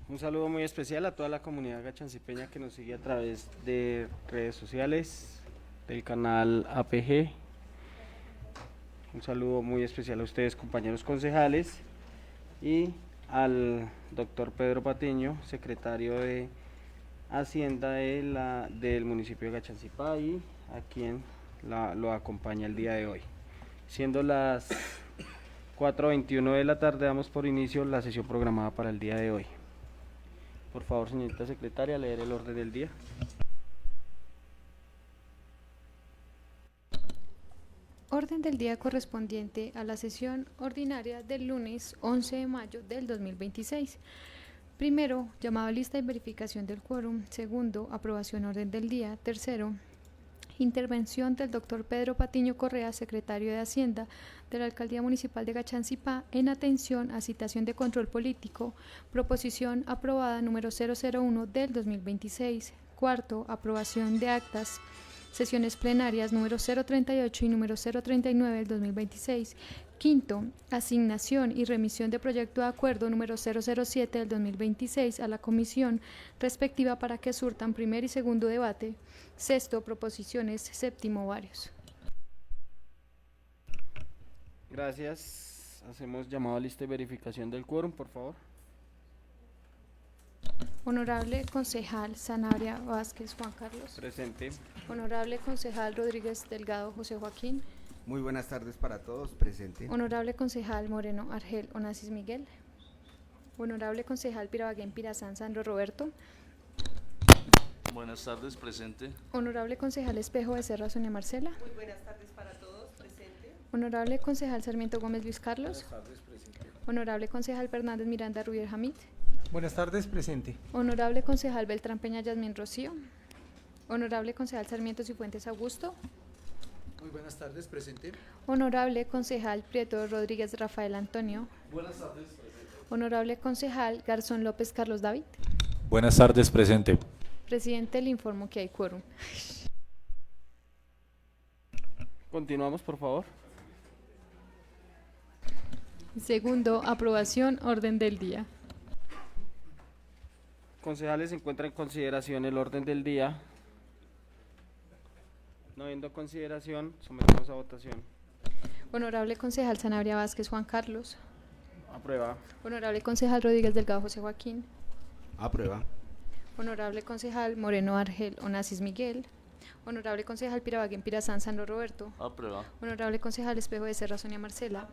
Un saludo muy especial a toda la comunidad gachancipeña que nos sigue a través de redes sociales, del canal APG. Un saludo muy especial a ustedes, compañeros concejales, y al doctor Pedro Patiño, secretario de Hacienda del municipio de Gachancipá, y a quien lo acompaña el día de hoy. Siendo las 4:21 de la tarde, damos por inicio la sesión programada para el día de hoy. Por favor, señorita secretaria, leer el orden del día. Orden del día correspondiente a la sesión ordinaria del lunes 11 de mayo del 2026. Primero, llamado a lista y verificación del quórum. Segundo, aprobación orden del día. Tercero, intervención del doctor Pedro Patiño Correa, secretario de Hacienda de la Alcaldía Municipal de Gachancipá, en atención a citación de control político, proposición aprobada número 001 del 2026. Cuarto, aprobación de actas, sesiones plenarias número 038 y número 039 del 2026. Quinto, asignación y remisión de proyecto de acuerdo número 007 del 2026 a la comisión respectiva para que surtan primer y segundo debate. Sexto, proposiciones. Séptimo, varios. Gracias. Hacemos llamado a lista y verificación del quórum, por favor. Honorable concejal Sanabria Vázquez Juan Carlos. Presente. Honorable concejal Rodríguez Delgado José Joaquín. Muy buenas tardes para todos, presente. Honorable concejal Moreno Argel Onassis Miguel. Honorable concejal Pirabaguén Pirazán Sandro Roberto. Buenas tardes, presente. Honorable concejal Espejo Becerra Sonia Marcela. Muy buenas tardes para todos, presente. Honorable concejal Sarmiento Gómez Luis Carlos. Buenas tardes, presente. Honorable concejal Fernández Miranda Rubier Hamid. Buenas tardes, presente. Honorable concejal Beltrán Peña Yasmín Rocío. Honorable concejal Sarmiento Cifuentes Augusto. Muy buenas tardes, presente. Honorable concejal Prieto Rodríguez Rafael Antonio. Buenas tardes, presente. Honorable concejal Garzón López Carlos David. Buenas tardes, presente. Presidente, le informo que hay quórum. Continuamos, por favor. Segundo, aprobación orden del día. Concejales, se encuentra en consideración el orden del día. No habiendo consideración, sometemos a votación. Honorable concejal Sanabria Vázquez Juan Carlos. Aprueba. Honorable concejal Rodríguez Delgado José Joaquín. Aprueba. Honorable concejal Moreno Argel Onassis Miguel. Honorable concejal Pirabaguén Pirazán Sandro Roberto. Aprueba. Honorable concejal Espejo Becerra Sonia Marcela.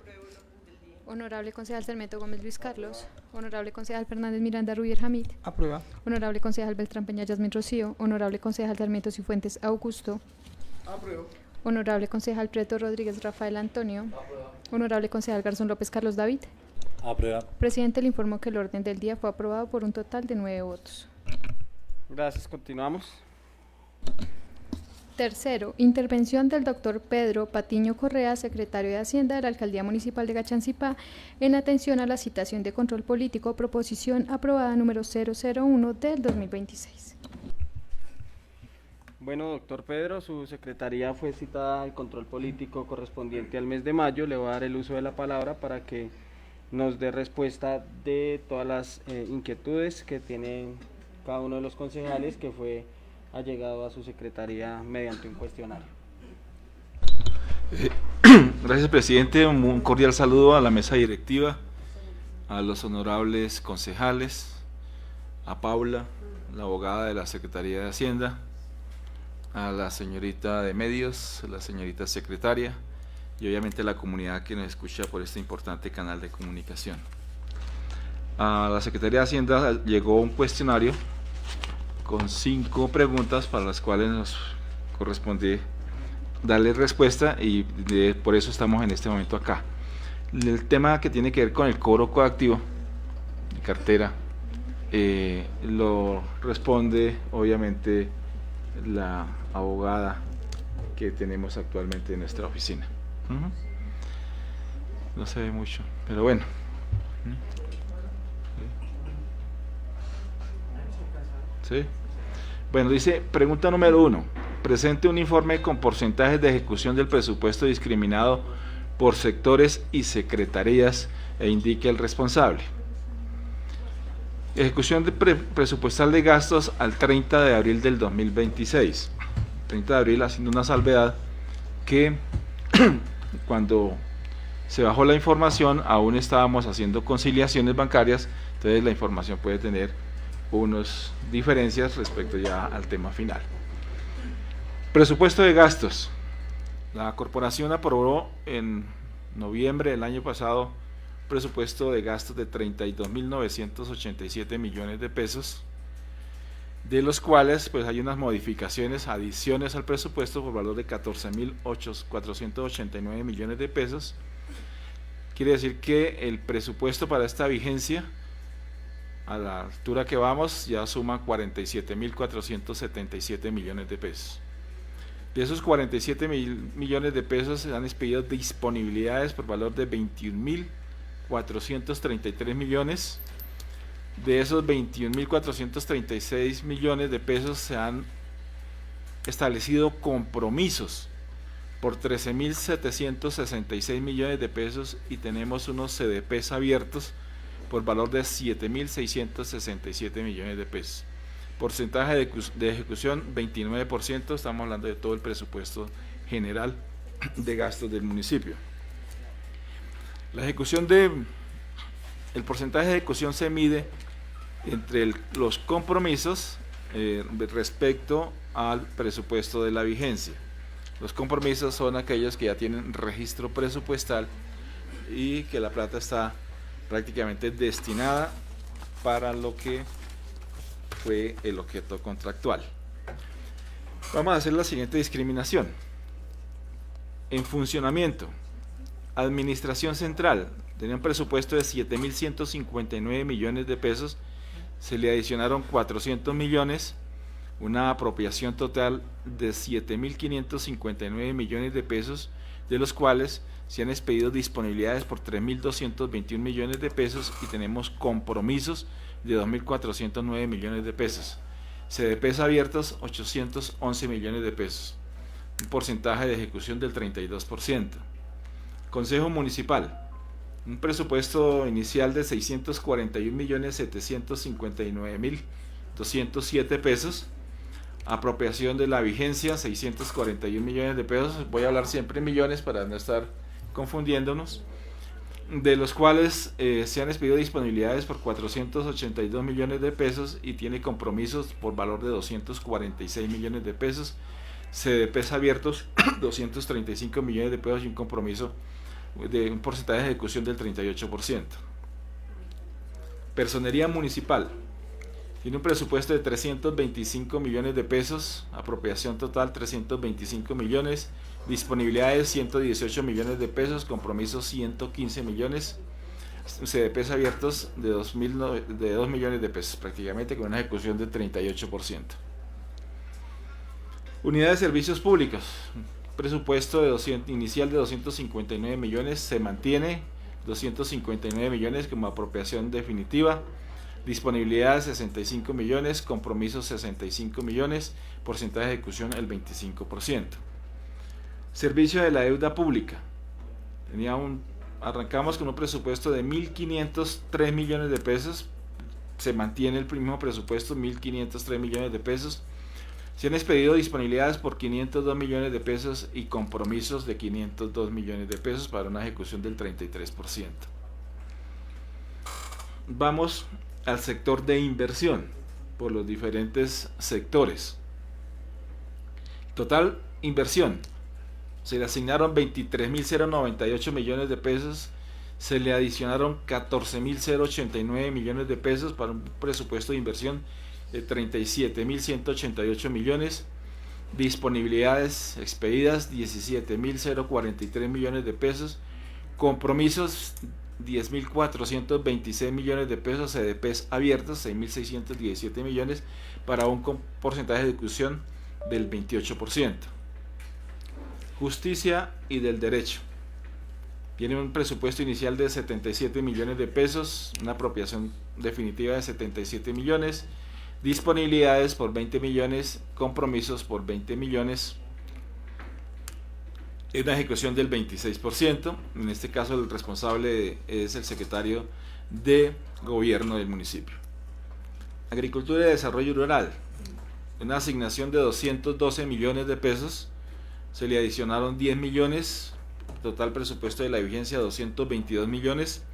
Honorable concejal Sarmiento Gómez Luis Carlos. Honorable concejal Fernández Miranda Rubier Hamid. Aprueba. Honorable concejal Beltrán Peña Yasmín Rocío. Honorable concejal Sarmiento Cifuentes Augusto. Aprueba. Honorable concejal Prieto Rodríguez Rafael Antonio. Honorable concejal Garzón López Carlos David. Aprueba. Presidente, le informo que el orden del día fue aprobado por un total de 9 votos. Gracias, continuamos. Tercero, intervención del doctor Pedro Patiño Correa, secretario de Hacienda de la Alcaldía Municipal de Gachancipá, en atención a la citación de control político, proposición aprobada número 001 del 2026. Bueno, doctor Pedro, su secretaría fue citada al control político correspondiente al mes de mayo. Le voy a dar el uso de la palabra para que nos dé respuesta de todas las inquietudes que tienen cada uno de los concejales que fue allegado a su secretaría mediante un cuestionario. Gracias, presidente. Un cordial saludo a la mesa directiva, a los honorables concejales, a Paula, la abogada de la Secretaría de Hacienda, a la señorita de medios, a la señorita secretaria y obviamente a la comunidad que nos escucha por este importante canal de comunicación. A la Secretaría de Hacienda llegó un cuestionario con 5 preguntas para las cuales nos corresponde darle respuesta y por eso estamos en este momento acá. El tema que tiene que ver con el cobro coactivo de cartera lo responde obviamente la abogada que tenemos actualmente en nuestra oficina. No se ve mucho, pero bueno. ¿Sí? Bueno, dice, pregunta número 1. Presente un informe con porcentajes de ejecución del presupuesto discriminado por sectores y secretarías e indique el responsable. Ejecución de presupuestal de gastos al 30 de abril del 2026. 30 de abril, haciendo una salvedad que cuando se bajó la información aún estábamos haciendo conciliaciones bancarias, entonces la información puede tener unas diferencias respecto ya al tema final. Presupuesto de gastos. La corporación aprobó en noviembre del año pasado presupuesto de gastos de 32.987 millones de pesos, de los cuales pues hay unas modificaciones, adiciones al presupuesto por valor de 14.489 millones de pesos. Quiere decir que el presupuesto para esta vigencia, a la altura que vamos, ya suma 47.477 millones de pesos. De esos 47 millones de pesos se han expedido disponibilidades por valor de 21.433 millones. De esos 21.436 millones de pesos se han establecido compromisos por 13.766 millones de pesos y tenemos unos CDPs abiertos por valor de 7.667 millones de pesos. Porcentaje de ejecución 29%, estamos hablando de todo el presupuesto general de gastos del municipio. La ejecución el porcentaje de ejecución se mide entre los compromisos respecto al presupuesto de la vigencia. Los compromisos son aquellos que ya tienen registro presupuestal y que la plata está prácticamente destinada para lo que fue el objeto contractual. Vamos a hacer la siguiente discriminación. En funcionamiento, administración central, tenía un presupuesto de 7.159 millones de pesos, se le adicionaron 400 millones, una apropiación total de 7.559 millones de pesos, de los cuales se han expedido disponibilidades por 3.221 millones de pesos y tenemos compromisos de 2.409 millones de pesos. CDPs abiertos 811 millones de pesos, un porcentaje de ejecución del 32%. Consejo Municipal, un presupuesto inicial de 641.759.207 pesos, apropiación de la vigencia 641 millones de pesos, voy a hablar siempre en millones para no estar confundiéndonos, de los cuales se han expedido disponibilidades por 482 millones de pesos y tiene compromisos por valor de 246 millones de pesos, CDPs abiertos 235 millones de pesos y un compromiso de un porcentaje de ejecución del 38%. Personería municipal tiene un presupuesto de 325 millones de pesos, apropiación total 325 millones, disponibilidades 118 millones de pesos, compromisos 115 millones, CDPs abiertos de 2 millones de pesos, prácticamente con una ejecución del 38%. Unidad de servicios públicos, presupuesto inicial de 259 millones, se mantiene 259 millones como apropiación definitiva, disponibilidad 65 millones, compromisos 65 millones, porcentaje de ejecución el 25%. Servicio de la deuda pública, arrancamos con un presupuesto de 1.503 millones de pesos, se mantiene el mismo presupuesto, 1.503 millones de pesos. Se han expedido disponibilidades por 502 millones de pesos y compromisos de 502 millones de pesos para una ejecución del 33%. Vamos al sector de inversión por los diferentes sectores. Total inversión, se le asignaron 23.098 millones de pesos, se le adicionaron 14.089 millones de pesos para un presupuesto de inversión de 37.188 millones, disponibilidades expedidas 17.043 millones de pesos, compromisos 10.426 millones de pesos, CDPs abiertos 6.617 millones para un porcentaje de ejecución del 28%. Justicia y del derecho. Tiene un presupuesto inicial de 77 millones de pesos, una apropiación definitiva de 77 millones, disponibilidades por 20 millones, compromisos por 20 millones, una ejecución del 26%, en este caso el responsable es el secretario de gobierno del municipio. Agricultura y Desarrollo Rural, una asignación de 212 millones de pesos, se le adicionaron 10 millones, total presupuesto de la vigencia 222 millones,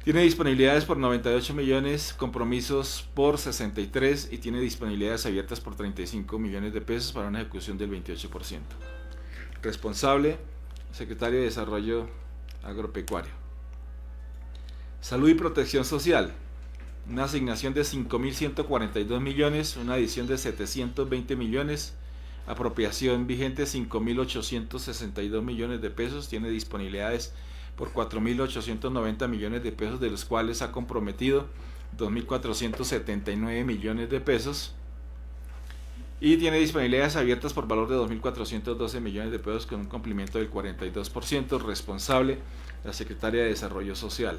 tiene disponibilidades por 98 millones, compromisos por 63 y tiene disponibilidades abiertas por 35 millones de pesos para una ejecución del 28%. Responsable, Secretario de Desarrollo Agropecuario. Salud y Protección Social, una asignación de 5.142 millones, una adición de 720 millones, apropiación vigente 5.862 millones de pesos, tiene disponibilidades por 4.890 millones de pesos, de los cuales ha comprometido 2.479 millones de pesos y tiene disponibilidades abiertas por valor de 2.412 millones de pesos con un cumplimiento del 42%. Responsable, la Secretaria de Desarrollo Social.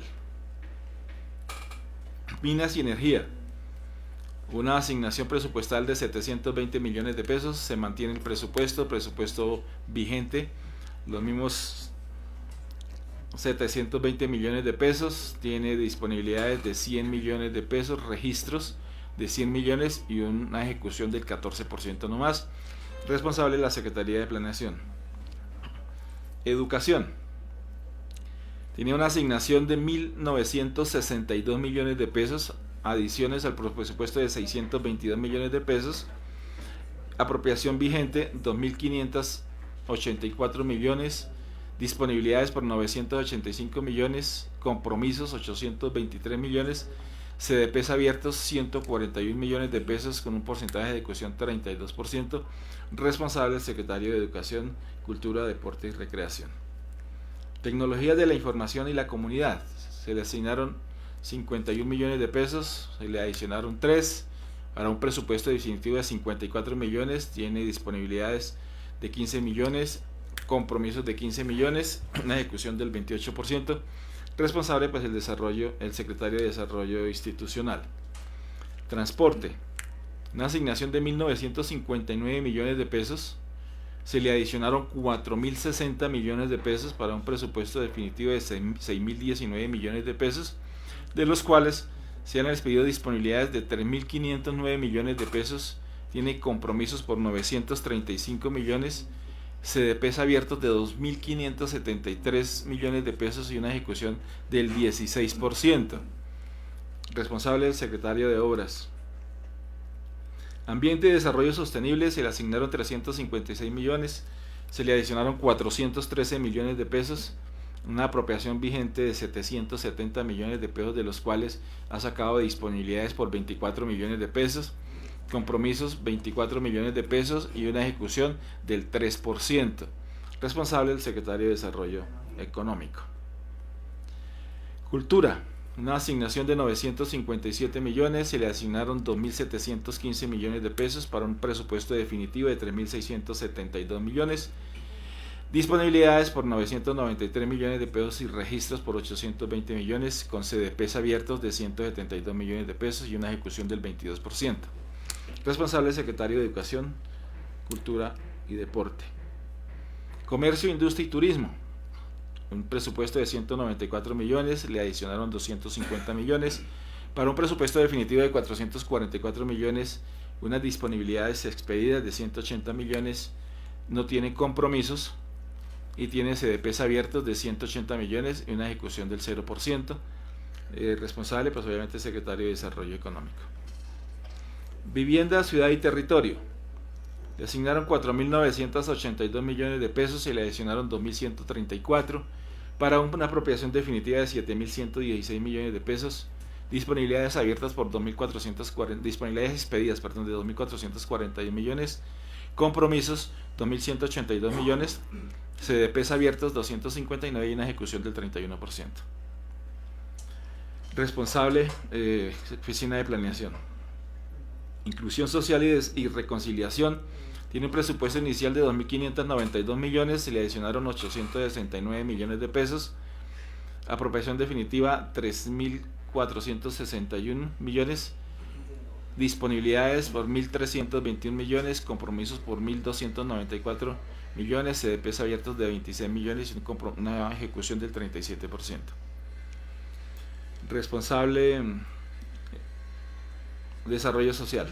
Minas y Energía, una asignación presupuestal de 720 millones de pesos, se mantiene el presupuesto vigente, los mismos 720 millones de pesos, tiene disponibilidades de 100 millones de pesos, registros de 100 millones y una ejecución del 14% nomás. Responsable la Secretaría de Planeación. Educación, tenía una asignación de 1.962 millones de pesos, adiciones al presupuesto de 622 millones de pesos, apropiación vigente 2.584 millones, disponibilidades por 985 millones, compromisos 823 millones, CDPs abiertos 141 millones de pesos con un porcentaje de ejecución 32%. Responsable el Secretario de Educación, Cultura, Deporte y Recreación. Tecnologías de la Información y la Comunidad, se le asignaron 51 millones de pesos, se le adicionaron 3 para un presupuesto definitivo de 54 millones, tiene disponibilidades de 15 millones, compromisos de 15 millones, una ejecución del 28%. Responsable pues el Secretario de Desarrollo Institucional. Transporte, una asignación de 1.959 millones de pesos, se le adicionaron 4.060 millones de pesos para un presupuesto definitivo de 6.019 millones de pesos, de los cuales se han expedido disponibilidades de 3.509 millones de pesos, tiene compromisos por 935 millones, CDPs abiertos de 2.573 millones de pesos y una ejecución del 16%. Responsable el Secretario de Obras. Ambiente y Desarrollo Sostenible, se le asignaron 356 millones, se le adicionaron 413 millones de pesos, una apropiación vigente de 770 millones de pesos, de los cuales ha sacado disponibilidades por 24 millones de pesos, compromisos 24 millones de pesos y una ejecución del 3%. Responsable el Secretario de Desarrollo Económico. Cultura, una asignación de 957 millones, se le asignaron 2.715 millones de pesos para un presupuesto definitivo de 3.672 millones, disponibilidades por 993 millones de pesos y registros por 820 millones, con CDPs abiertos de 172 millones de pesos y una ejecución del 22%. Responsable Secretario de Educación, Cultura y Deporte. Comercio, Industria y Turismo, un presupuesto de 194 millones, le adicionaron 250 millones para un presupuesto definitivo de 444 millones, unas disponibilidades expedidas de 180 millones, no tiene compromisos y tiene CDPs abiertos de 180 millones y una ejecución del 0%. Responsable pues obviamente el Secretario de Desarrollo Económico. Vivienda, Ciudad y Territorio, le asignaron 4.982 millones de pesos y le adicionaron 2.134 para una apropiación definitiva de 7.116 millones de pesos, disponibilidades abiertas por 2.440, disponibilidades expedidas, de 2.441 millones, compromisos 2.182 millones, CDPs abiertos 259 y una ejecución del 31%. Responsable, Oficina de Planeación. Inclusión Social y Reconciliación, tiene un presupuesto inicial de 2.592 millones, se le adicionaron 869 millones de pesos, apropiación definitiva 3.461 millones, disponibilidades por 1.321 millones, compromisos por 1.294 millones, CDPs abiertos de 26 millones y una ejecución del 37%. Responsable Desarrollo social.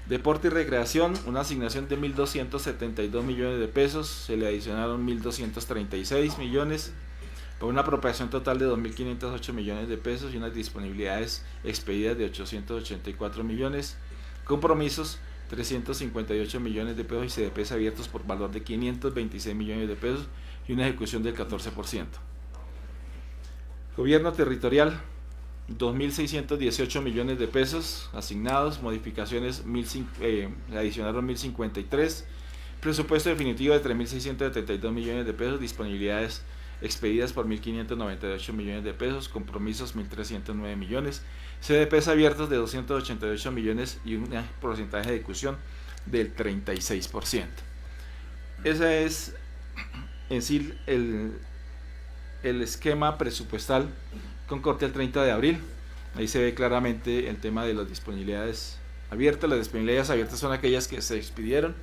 Deporte y recreación, una asignación de 1.272 millones de pesos, se le adicionaron 1.236 millones, por una apropiación total de 2.508 millones de pesos y unas disponibilidades expedidas de 884 millones, compromisos 358 millones de pesos y CDPs abiertos por valor de 526 millones de pesos y una ejecución del 14%. Gobierno territorial, 2.618 millones de pesos asignados, modificaciones adicionaron 1.053, presupuesto definitivo de 3.672 millones de pesos, disponibilidades expedidas por 1.598 millones de pesos, compromisos 1.309 millones, CDPs abiertos de 288 millones y un porcentaje de ejecución del 36%. Ese es en sí el esquema presupuestal con corte al 30 de abril. Ahí se ve claramente el tema de las disponibilidades abiertas. Las disponibilidades abiertas son aquellas que se expidieron,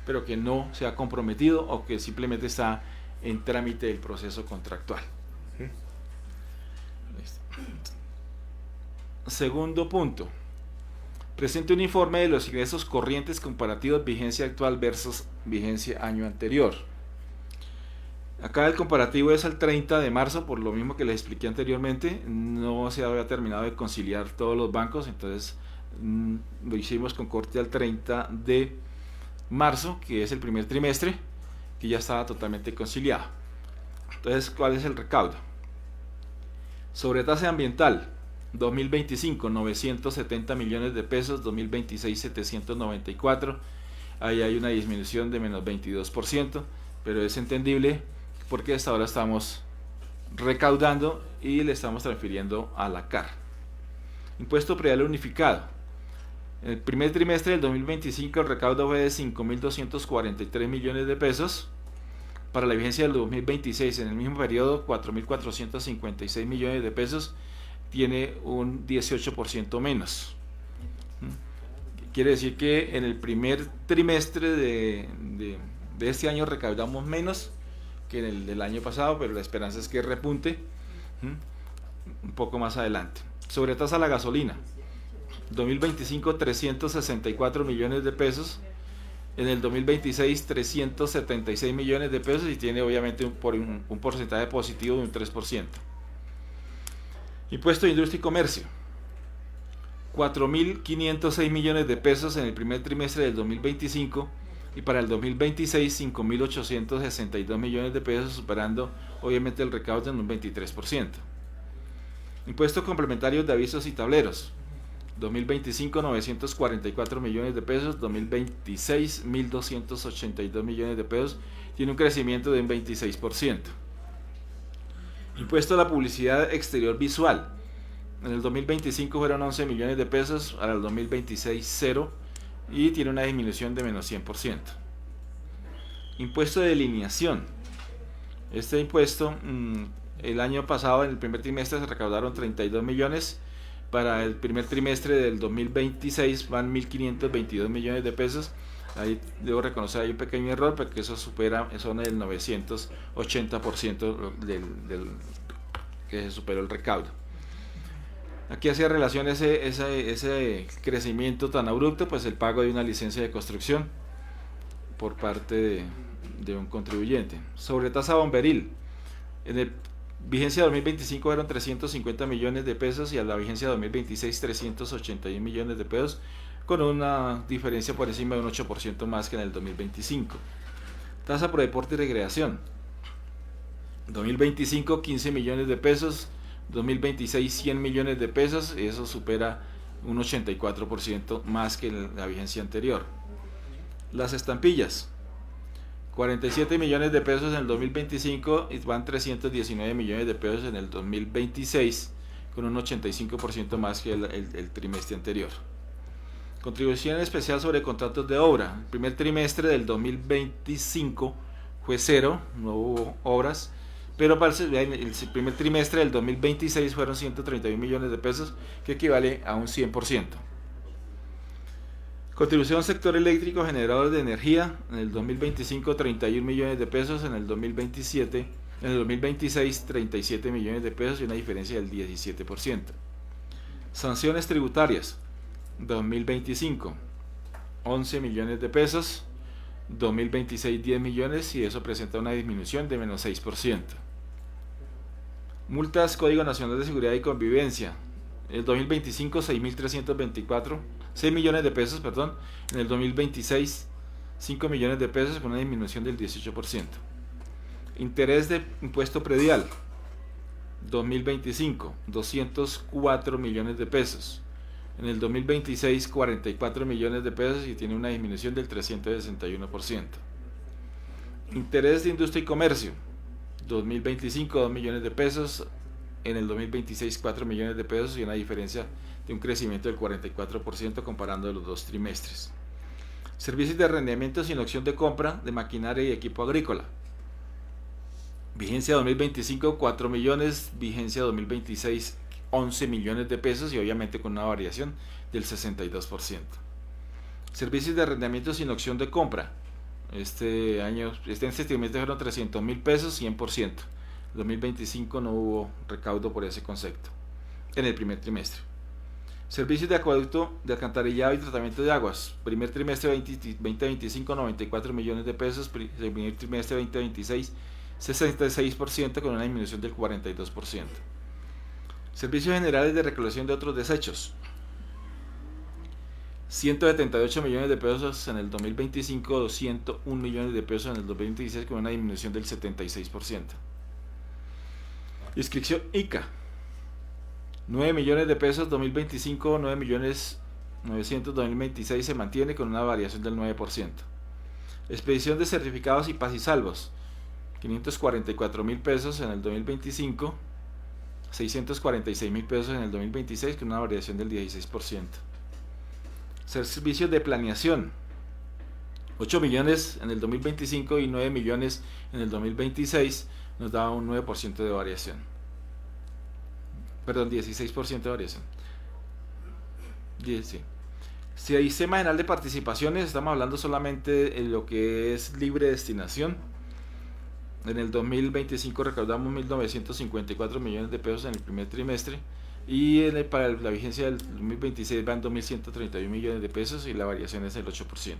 pero que no se ha comprometido o que simplemente está en trámite del proceso contractual. Segundo punto. Presente un informe de los ingresos corrientes comparativos vigencia actual versus vigencia año anterior. Acá el comparativo es al 30 de marzo, por lo mismo que les expliqué anteriormente. No se había terminado de conciliar todos los bancos, entonces lo hicimos con corte al 30 de marzo, que es el primer trimestre, que ya estaba totalmente conciliado. Entonces, ¿cuál es el recaudo? Sobre tasa ambiental, 2025, 970 millones de pesos, 2026, 794. Ahí hay una disminución de menos 22%, pero es entendible porque hasta ahora estamos recaudando y le estamos transfiriendo a la CAR. Impuesto predial unificado. En el primer trimestre del 2025 el recaudo fue de 5.243 millones de pesos. Para la vigencia del 2026, en el mismo periodo, 4.456 millones de pesos, tiene un 18% menos. Quiere decir que en el primer trimestre de este año recaudamos menos que en el del año pasado, pero la esperanza es que repunte un poco más adelante. Sobre tasa a la gasolina, 2025 364 millones de pesos, en el 2026 376 millones de pesos y tiene obviamente un porcentaje positivo de un 3%. Impuesto de industria y comercio, 4.506 millones de pesos en el primer trimestre del 2025 y para el 2026 5.862 millones de pesos, superando obviamente el recaudo en un 23%. Impuesto complementario de avisos y tableros, 2025 944 millones de pesos, 2026 1.282 millones de pesos, tiene un crecimiento de un 26%. Impuesto a la publicidad exterior visual, en el 2025 fueron 11 millones de pesos, para el 2026 0 y tiene una disminución de menos 100%. Impuesto de delineación, este impuesto el año pasado en el primer trimestre se recaudaron 32 millones, para el primer trimestre del 2026 van 1.522 millones de pesos. Ahí debo reconocer hay un pequeño error porque eso supera, son el 980% del que se superó el recaudo. Aquí hacía relación ese crecimiento tan abrupto, pues el pago de una licencia de construcción por parte de un contribuyente. Sobre tasa bomberil, en el vigencia 2025 eran 350 millones de pesos y a la vigencia 2026 381 millones de pesos, con una diferencia por encima de un 8% más que en el 2025. Tasa por deporte y recreación, 2025 15 millones de pesos, 2026 100 millones de pesos, y eso supera un 84% más que en la vigencia anterior. Las estampillas, 47 millones de pesos en el 2025 y van 319 millones de pesos en el 2026, con un 85% más que el trimestre anterior. Contribución especial sobre contratos de obra. El primer trimestre del 2025 fue 0, no hubo obras, pero para el primer trimestre del 2026 fueron 131 millones de pesos, que equivale a un 100%. Contribución sector eléctrico generador de energía, en el 2025 31 millones de pesos, en el 2026 37 millones de pesos y una diferencia del 17%. Sanciones tributarias, 2025, 11 millones de pesos, 2026, 10 millones, y eso presenta una disminución de menos 6%. Multas Código Nacional de Seguridad y Convivencia, el 2025, 6 millones de pesos, perdón, en el 2026, 5 millones de pesos, con una disminución del 18%. Interés de impuesto predial, 2025, 204 millones de pesos. En el 2026, 44 millones de pesos y tiene una disminución del 361%. Interés de industria y comercio, 2025, 2 millones de pesos. En el 2026, 4 millones de pesos y una diferencia de un crecimiento del 44% comparando los dos trimestres. Servicios de arrendamiento sin opción de compra de maquinaria y equipo agrícola. Vigencia 2025, 4 millones, vigencia 2026, 11 millones de pesos y obviamente con una variación del 62%. Servicios de arrendamiento sin opción de compra. Este trimestre fueron 300.000 pesos, 100%. 2025 no hubo recaudo por ese concepto en el primer trimestre. Servicios de acueducto, de alcantarillado y tratamiento de aguas. Primer trimestre 2025, 94 millones de pesos. Primer trimestre 2026, 66% con una disminución del 42%. Servicios generales de recolección de otros desechos. 178 millones de pesos en el 2025, 201 millones de pesos en el 2026 con una disminución del 76%. Inscripción ICA. 9 millones de pesos 2025, 9 millones 900 2026 se mantiene con una variación del 9%. Expedición de certificados y paz y salvos. 544 mil pesos en el 2025, 646 mil pesos en el 2026 con una variación del 16%. Servicios de planeación, 8 millones en el 2025 y 9 millones en el 2026 nos da un 9% de variación. Perdón, 16% de variación. Sí. Si hay sistema general de participaciones, estamos hablando solamente de lo que es libre destinación. En el 2025 recaudamos 1.954 millones de pesos en el primer trimestre y para la vigencia del 2026 van 2.131 millones de pesos y la variación es del 8%.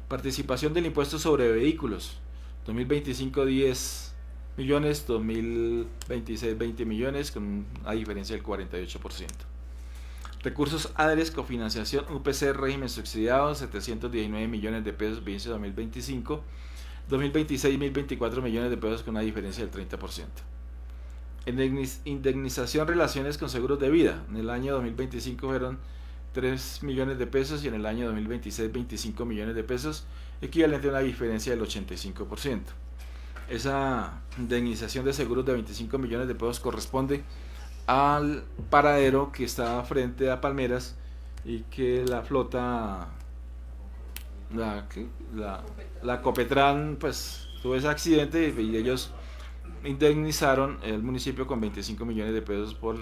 Participación del impuesto sobre vehículos, 2025 10 millones, 2026 20 millones con una diferencia del 48%. Recursos ADRES, cofinanciación UPC régimen subsidiado, 719 millones de pesos, vigencia 2025, 2026 1.024 millones de pesos con una diferencia del 30%. Indemnización relaciones con seguros de vida, en el año 2025 fueron 3 millones de pesos y en el año 2026 25 millones de pesos, equivalente a una diferencia del 85%. Esa indemnización de seguros de 25 millones de pesos corresponde al paradero que está frente a Palmeras y que la flota, la Copetran, pues tuvo ese accidente y ellos indemnizaron el municipio con 25 millones de pesos por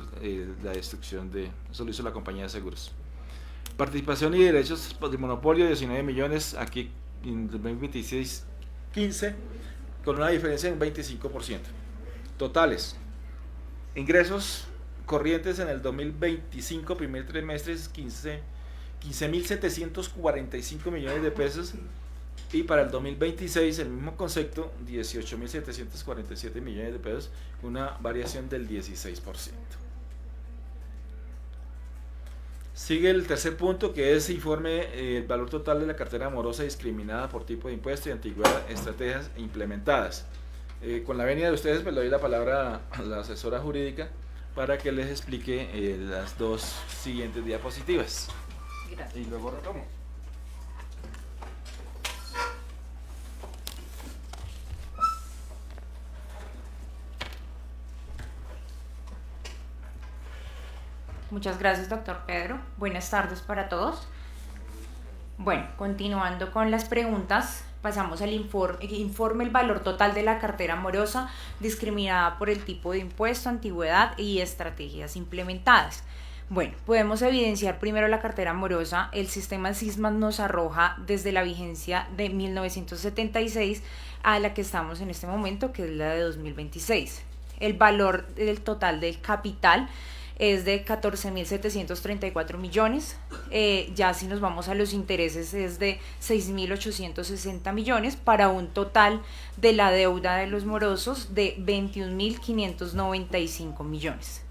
la destrucción de, eso lo hizo la compañía de seguros. Participación y derechos de monopolio, 19 millones, aquí en 2026 15, con una diferencia del 25%. Totales, ingresos corrientes en el 2025 primer trimestre es 15.745 millones de pesos y para el 2026 el mismo concepto 18.747 millones de pesos, una variación del 16%. Sigue el tercer punto, que es informe el valor total de la cartera morosa discriminada por tipo de impuesto y antigüedad, estrategias implementadas. Con la venia de ustedes, pues le doy la palabra a la asesora jurídica para que les explique las dos siguientes diapositivas. Gracias. Y luego retomo. Muchas gracias, doctor Pedro. Buenas tardes para todos. Bueno, continuando con las preguntas, pasamos al informe el valor total de la cartera morosa discriminada por el tipo de impuesto, antigüedad y estrategias implementadas. Bueno, podemos evidenciar primero la cartera morosa. El sistema SISMAS nos arroja desde la vigencia de 1976 a la que estamos en este momento, que es la de 2026. El valor del total del capital es de 14.734 millones. Ya si nos vamos a los intereses es de 6.860 millones para un total de la deuda de los morosos de 21.595 millones.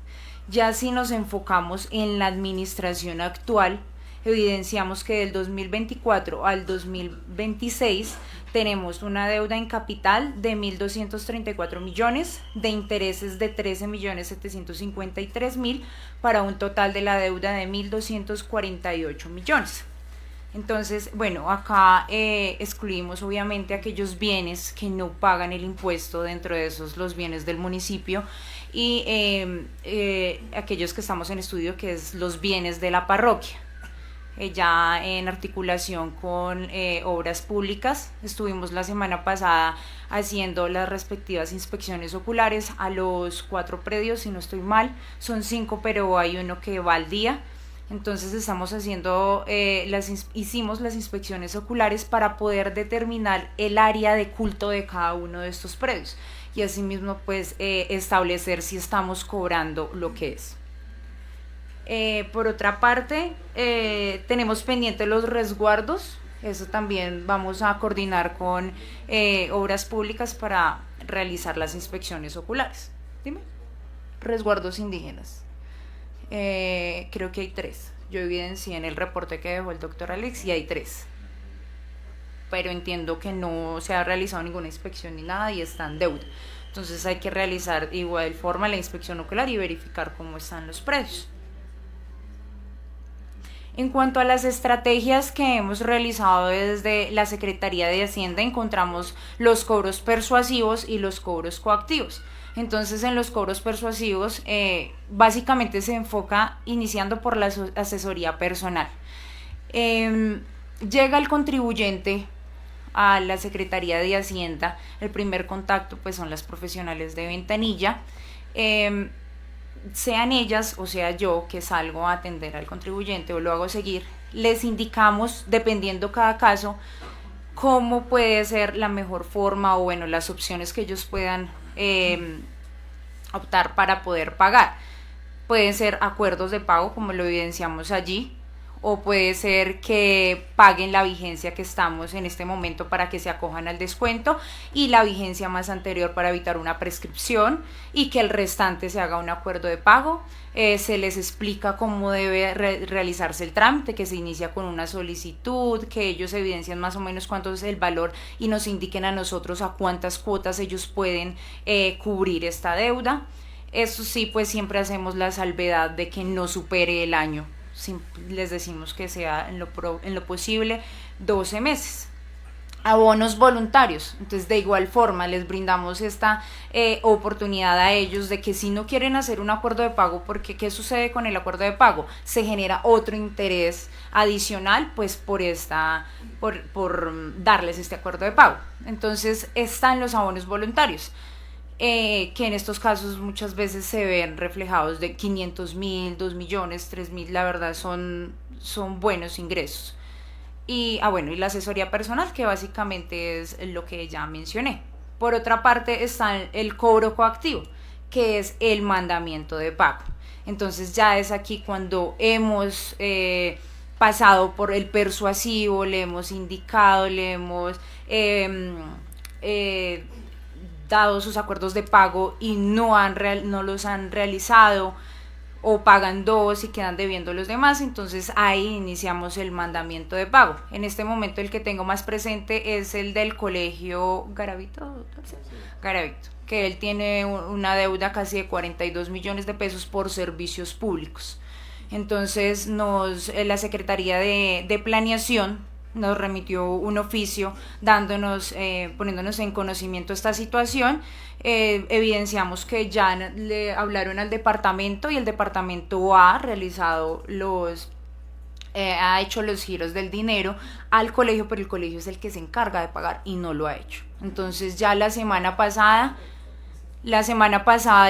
Ya si nos enfocamos en la administración actual, evidenciamos que del 2024 al 2026 tenemos una deuda en capital de 1.234 millones, de intereses de 13.753.000 para un total de la deuda de 1.248 millones. Entonces, bueno, acá excluimos obviamente aquellos bienes que no pagan el impuesto, dentro de esos los bienes del municipio, y aquellos que estamos en estudio, que es los bienes de la parroquia. Ya en articulación con obras públicas, estuvimos la semana pasada haciendo las respectivas inspecciones oculares a los 4 predios, si no estoy mal, son 5, pero hay uno que va al día. Entonces estamos haciendo, hicimos las inspecciones oculares para poder determinar el área de culto de cada uno de estos predios y asimismo pues establecer si estamos cobrando lo que es. Por otra parte, tenemos pendientes los resguardos. Eso también vamos a coordinar con obras públicas para realizar las inspecciones oculares. Dime. Resguardos indígenas. Creo que hay 3. Yo evidencié en el reporte que dejó el doctor Alex y hay 3. Pero entiendo que no se ha realizado ninguna inspección ni nada y está en deuda. Entonces hay que realizar igual forma la inspección ocular y verificar cómo están los predios. En cuanto a las estrategias que hemos realizado desde la Secretaría de Hacienda, encontramos los cobros persuasivos y los cobros coactivos. Entonces, en los cobros persuasivos, básicamente se enfoca iniciando por la asesoría personal. Llega el contribuyente a la Secretaría de Hacienda, el primer contacto pues son las profesionales de ventanilla, sean ellas o sea yo que salgo a atender al contribuyente o lo hago seguir, les indicamos, dependiendo cada caso, cómo puede ser la mejor forma o bueno, las opciones que ellos puedan optar para poder pagar. Pueden ser acuerdos de pago, como lo evidenciamos allí, o puede ser que paguen la vigencia que estamos en este momento para que se acojan al descuento y la vigencia más anterior para evitar una prescripción y que el restante se haga un acuerdo de pago. Se les explica cómo debe realizarse el trámite, que se inicia con una solicitud, que ellos evidencian más o menos cuánto es el valor y nos indiquen a nosotros a cuántas cuotas ellos pueden cubrir esta deuda. Eso sí, pues siempre hacemos la salvedad de que no supere el año. Les decimos que sea en lo posible 12 meses. Abonos voluntarios, entonces de igual forma les brindamos esta oportunidad a ellos de que si no quieren hacer un acuerdo de pago, porque ¿qué sucede con el acuerdo de pago? Se genera otro interés adicional pues por darles este acuerdo de pago. Entonces están los abonos voluntarios, que en estos casos muchas veces se ven reflejados de 500.000, 2 millones, 3.000, la verdad son buenos ingresos. Y bueno, y la asesoría personal, que básicamente es lo que ya mencioné. Por otra parte está el cobro coactivo, que es el mandamiento de pago. Entonces ya es aquí cuando hemos pasado por el persuasivo, le hemos indicado, le hemos dado sus acuerdos de pago y no los han realizado, o pagan 2 y quedan debiendo los demás. Entonces ahí iniciamos el mandamiento de pago. En este momento el que tengo más presente es el del colegio Garavito, que él tiene una deuda casi de 42 millones de pesos por servicios públicos. Entonces la Secretaría de Planeación nos remitió un oficio poniéndonos en conocimiento de esta situación. Evidenciamos que ya le hablaron al departamento y el departamento ha realizado ha hecho los giros del dinero al colegio, pero el colegio es el que se encarga de pagar y no lo ha hecho. Entonces ya la semana pasada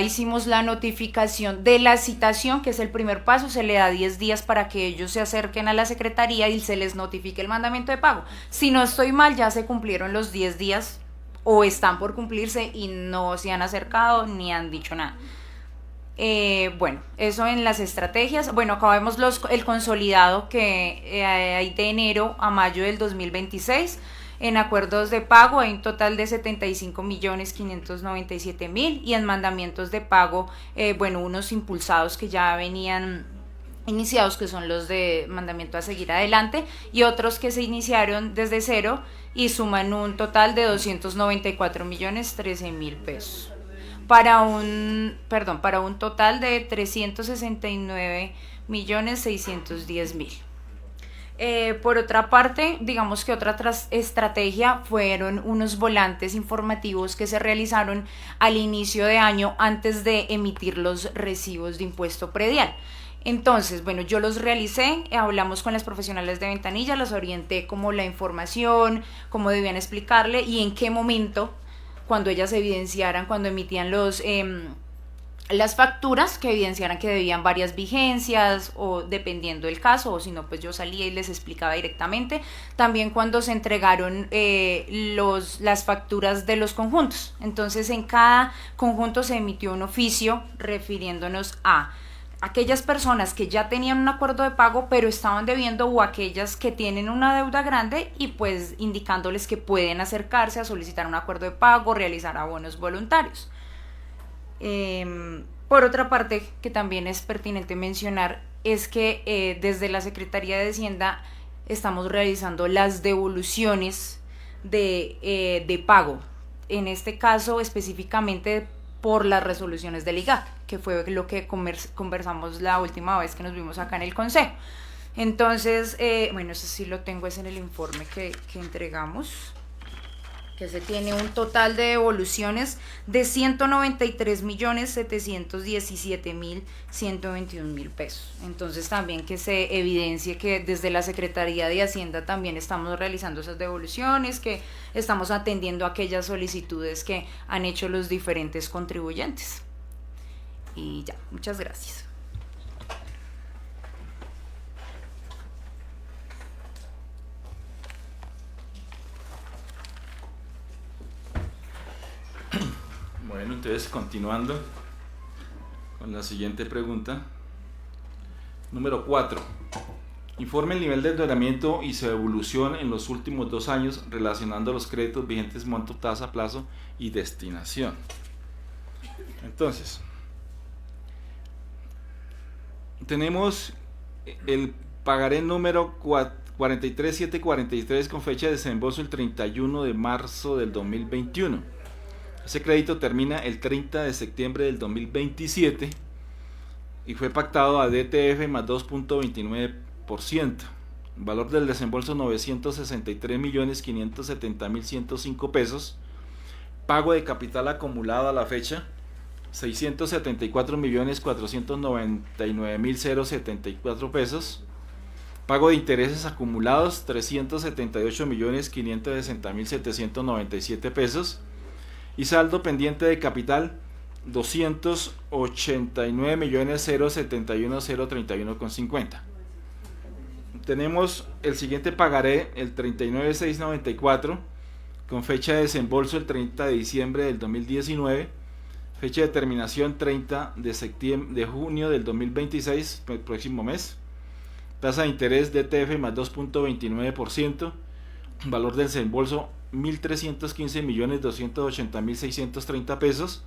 hicimos la notificación de la citación, que es el primer paso. Se le da 10 días para que ellos se acerquen a la secretaría y se les notifique el mandamiento de pago. Si no estoy mal, ya se cumplieron los 10 días o están por cumplirse y no se han acercado ni han dicho nada. Bueno, eso en las estrategias. Bueno, acá vemos el consolidado que hay de enero a mayo del 2026. En acuerdos de pago hay un total de 75.597.000 y en mandamientos de pago, bueno, unos impulsados que ya venían iniciados, que son los de mandamiento a seguir adelante, y otros que se iniciaron desde cero y suman un total de 294.013.000 pesos. Para un total de 369.610.000. Por otra parte, digamos que otra estrategia fueron unos volantes informativos que se realizaron al inicio de año antes de emitir los recibos de impuesto predial. Entonces, bueno, yo los realicé, hablamos con las profesionales de Ventanilla, los orienté como la información, cómo debían explicarle y en qué momento, cuando ellas evidenciaran, cuando emitían las facturas, que evidenciaran que debían varias vigencias o dependiendo del caso, o si no, pues yo salía y les explicaba directamente. También cuando se entregaron las facturas de los conjuntos. Entonces, en cada conjunto se emitió un oficio refiriéndonos a aquellas personas que ya tenían un acuerdo de pago pero estaban debiendo, o aquellas que tienen una deuda grande, y pues indicándoles que pueden acercarse a solicitar un acuerdo de pago, realizar abonos voluntarios. Por otra parte, que también es pertinente mencionar, es que desde la Secretaría de Hacienda estamos realizando las devoluciones de pago, en este caso específicamente por las resoluciones del IGAC, que fue lo que conversamos la última vez que nos vimos acá en el Consejo. Entonces, bueno, eso sí lo tengo, es en el informe que entregamos, que se tiene un total de devoluciones de 193.717.121.000 pesos. Entonces también que se evidencie que desde la Secretaría de Hacienda también estamos realizando esas devoluciones, que estamos atendiendo aquellas solicitudes que han hecho los diferentes contribuyentes. Y ya, muchas gracias. Bueno, entonces continuando con la siguiente pregunta. Número 4. Informe el nivel de endeudamiento y su evolución en los últimos 2 años relacionando los créditos vigentes, monto, tasa, plazo y destinación. Entonces, tenemos el pagaré número 43743 con fecha de desembolso el 31 de marzo del 2021. Ese crédito termina el 30 de septiembre del 2027 y fue pactado a DTF más 2.29%. Valor del desembolso 963.570.105 pesos. Pago de capital acumulado a la fecha 674.499.074 pesos. Pago de intereses acumulados 378.560.797 pesos. Y saldo pendiente de capital 289.071.031.50. Tenemos el siguiente pagaré, el 39.694, con fecha de desembolso el 30 de diciembre del 2019, fecha de terminación 30 de junio del 2026, el próximo mes. Tasa de interés DTF más 2.29%, valor del desembolso 1.315.280.630 pesos.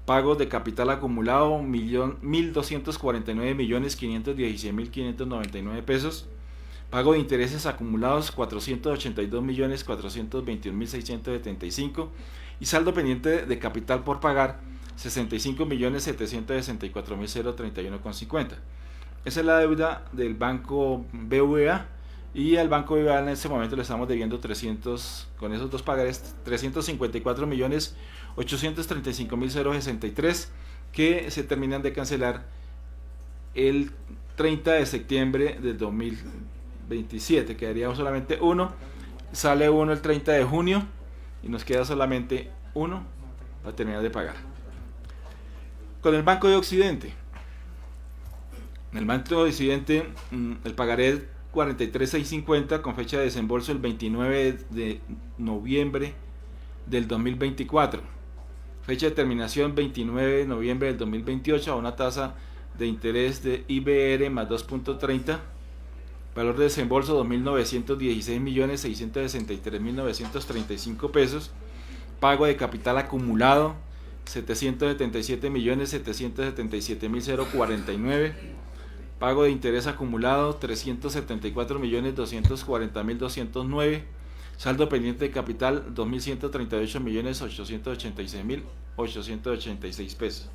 Pagos de capital acumulado 1.249.516.599 pesos. Pago de intereses acumulados 482.421.675 y saldo pendiente de capital por pagar 65.764.031,50. Esa es la deuda del banco BVA. Y al Banco BBVA en este momento le estamos debiendo con esos dos pagarés 354.835.063 que se terminan de cancelar el 30 de septiembre del 2027. Quedaría solamente uno, sale uno el 30 de junio y nos queda solamente uno para terminar de pagar. Con el Banco de Occidente. En el Banco de Occidente el pagaré 43.650 con fecha de desembolso el 29 de noviembre del 2024. Fecha de terminación 29 de noviembre del 2028 a una tasa de interés de IBR más 2.30. Valor de desembolso 2.916.663.935 pesos. Pago de capital acumulado 777.777.049. Pago de interés acumulado 374.240.209. Saldo pendiente de capital 2.138.886.886 pesos.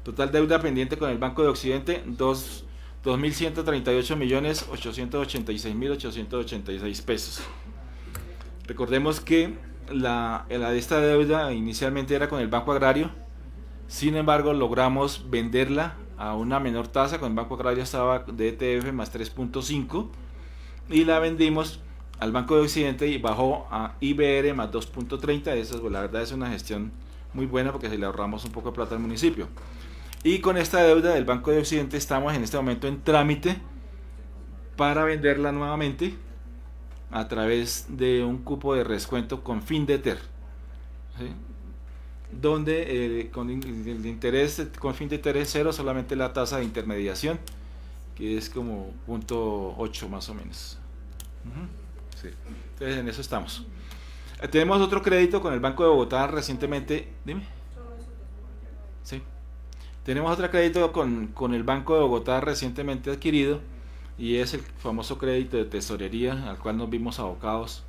Total deuda pendiente con el Banco de Occidente 2.138.886.886 pesos. Recordemos que esta deuda inicialmente era con el Banco Agrario, sin embargo logramos venderla a una menor tasa. Con el Banco Agrario estaba de ETF más 3.5 y la vendimos al Banco de Occidente y bajó a IBR más 2.30. Eso, la verdad, es una gestión muy buena porque se le ahorramos un poco de plata al municipio. Y con esta deuda del Banco de Occidente estamos en este momento en trámite para venderla nuevamente a través de un cupo de descuento con Findeter, ¿sí? Donde con el interés con Findeter es cero, solamente la tasa de intermediación, que es como 0.8 más o menos. Sí. Entonces en eso estamos. Tenemos otro crédito con el Banco de Bogotá recientemente. Dime. Sí. Tenemos otro crédito con el Banco de Bogotá recientemente adquirido, y es el famoso crédito de tesorería al cual nos vimos abocados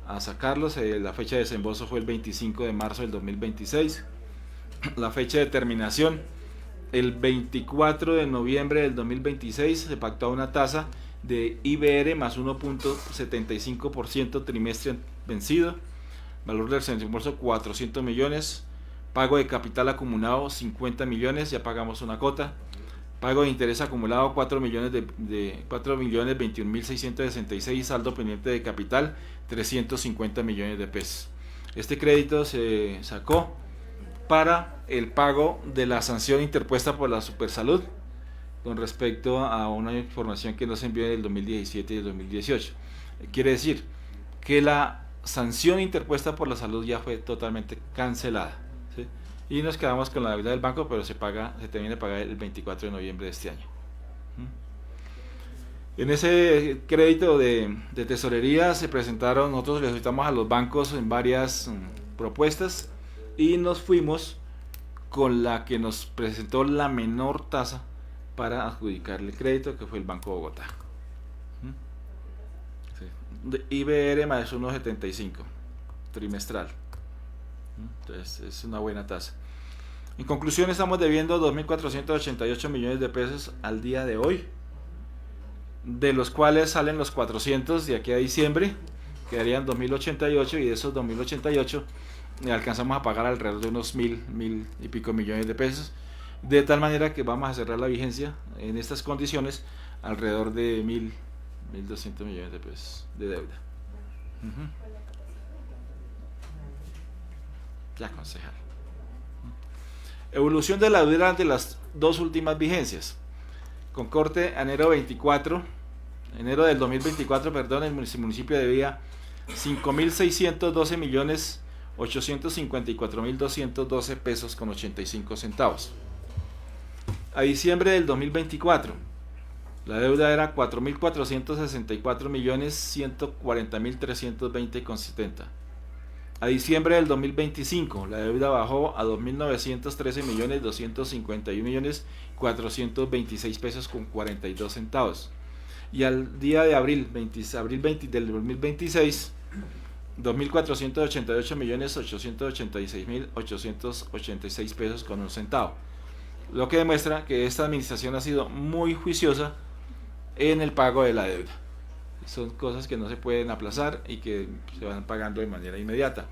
a sacarlos. La fecha de desembolso fue el 25 de marzo del 2026. La fecha de terminación el 24 de noviembre del 2026. Se pactó una tasa de IBR más 1.75% trimestre vencido. Valor del desembolso 400 millones. Pago de capital acumulado 50 millones, ya pagamos una cota. Pago de interés acumulado 4.021.666, saldo pendiente de capital 350 millones de pesos. Este crédito se sacó para el pago de la sanción interpuesta por la Supersalud con respecto a una información que nos envió en el 2017 y el 2018. Quiere decir que la sanción interpuesta por la salud ya fue totalmente cancelada, ¿sí? Y nos quedamos con la deuda del banco, pero se termina de pagar el 24 de noviembre de este año. En ese crédito de tesorería se presentaron, nosotros le solicitamos a los bancos en varias propuestas y nos fuimos con la que nos presentó la menor tasa para adjudicarle el crédito, que fue el Banco de Bogotá. Sí. De IBR más 1.75 trimestral. Entonces es una buena tasa. En conclusión, estamos debiendo 2.488 millones de pesos al día de hoy, de los cuales salen los 400 de aquí a diciembre, quedarían 2.088, y de esos 2.088 alcanzamos a pagar alrededor de unos 1.000 y pico millones de pesos, de tal manera que vamos a cerrar la vigencia en estas condiciones alrededor de 1.200 millones de pesos de deuda. Ya, concejal. Evolución de la deuda durante las dos últimas vigencias. Con corte a enero del 2024, perdón, el municipio debía 5.612.854.212 pesos con 85 centavos. A diciembre del 2024, la deuda era 4.464.140.320 con 70. A diciembre del 2025, la deuda bajó a 2.913.251.426 pesos con 42 centavos. Y al día de abril 20 del 2026, 2.488.886.886 pesos con un centavo. Lo que demuestra que esta administración ha sido muy juiciosa en el pago de la deuda. Son cosas que no se pueden aplazar y que se van pagando de manera inmediata.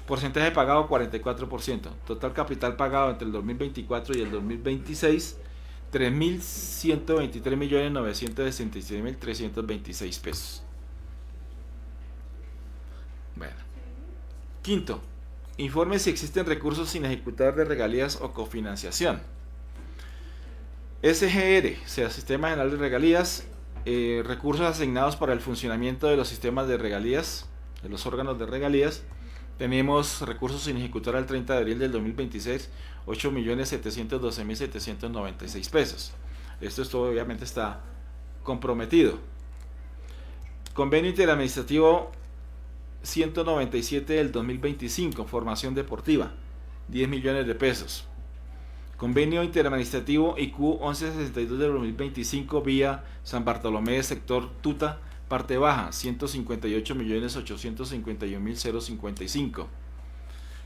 Porcentaje pagado 44%. Total capital pagado entre el 2024 y el 2026, 3.123.967.326 pesos. Bueno. Quinto, informe si existen recursos sin ejecutar de regalías o cofinanciación. SGR, o sea, Sistema General de Regalías, recursos asignados para el funcionamiento de los sistemas de regalías, de los órganos de regalías, Tenemos recursos sin ejecutar al 30 de abril del 2026, 8.712.796 pesos. Esto obviamente está comprometido. Convenio interadministrativo 197 del 2025, formación deportiva, 10 millones de pesos. Convenio interadministrativo IQ 1162 del 2025 vía San Bartolomé, sector Tuta, parte baja, 158.851.055.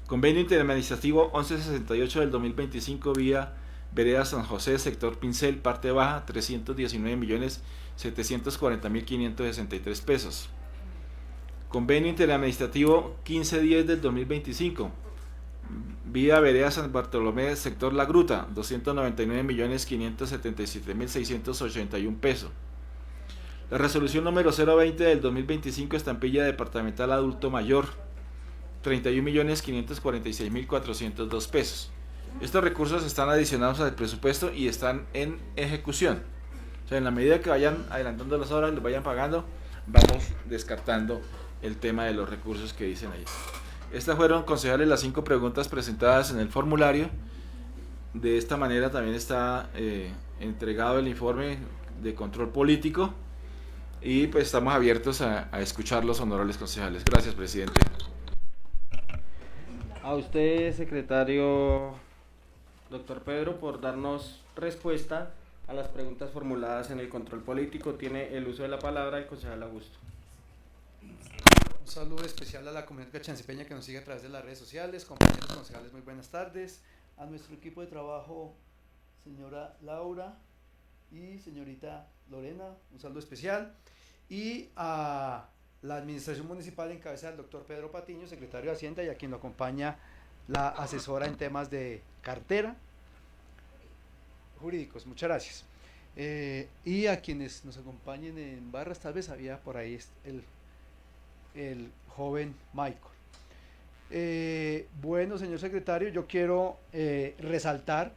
Convenio interadministrativo 1168 del 2025 vía Vereda San José, sector Pincel, parte baja, 319.740.563 pesos. Convenio interadministrativo 1510 del 2025 vía Vereda San Bartolomé, sector La Gruta, 299.577.681 pesos. La resolución número 020 del 2025, estampilla departamental adulto mayor, 31.546.402 pesos. Estos recursos están adicionados al presupuesto y están en ejecución. O sea, en la medida que vayan adelantando las horas, los vayan pagando, vamos descartando el tema de los recursos que dicen ahí. Estas fueron, concejales, las 5 preguntas presentadas en el formulario. De esta manera también está entregado el informe de control político y pues estamos abiertos a escuchar los honorables concejales. Gracias, presidente. A usted, secretario doctor Pedro, por darnos respuesta a las preguntas formuladas en el control político. Tiene el uso de la palabra el concejal Augusto. Un saludo especial a la comunidad cachansipeña que nos sigue a través de las redes sociales. Compañeros concejales, muy buenas tardes. A nuestro equipo de trabajo, señora Laura y señorita Lorena, un saludo especial. Y a la administración municipal en cabeza del doctor Pedro Patiño, secretario de Hacienda, y a quien lo acompaña la asesora en temas de cartera jurídicos. Muchas gracias. Y a quienes nos acompañen en barras, tal vez había por ahí el joven Michael. Bueno, señor secretario, yo quiero resaltar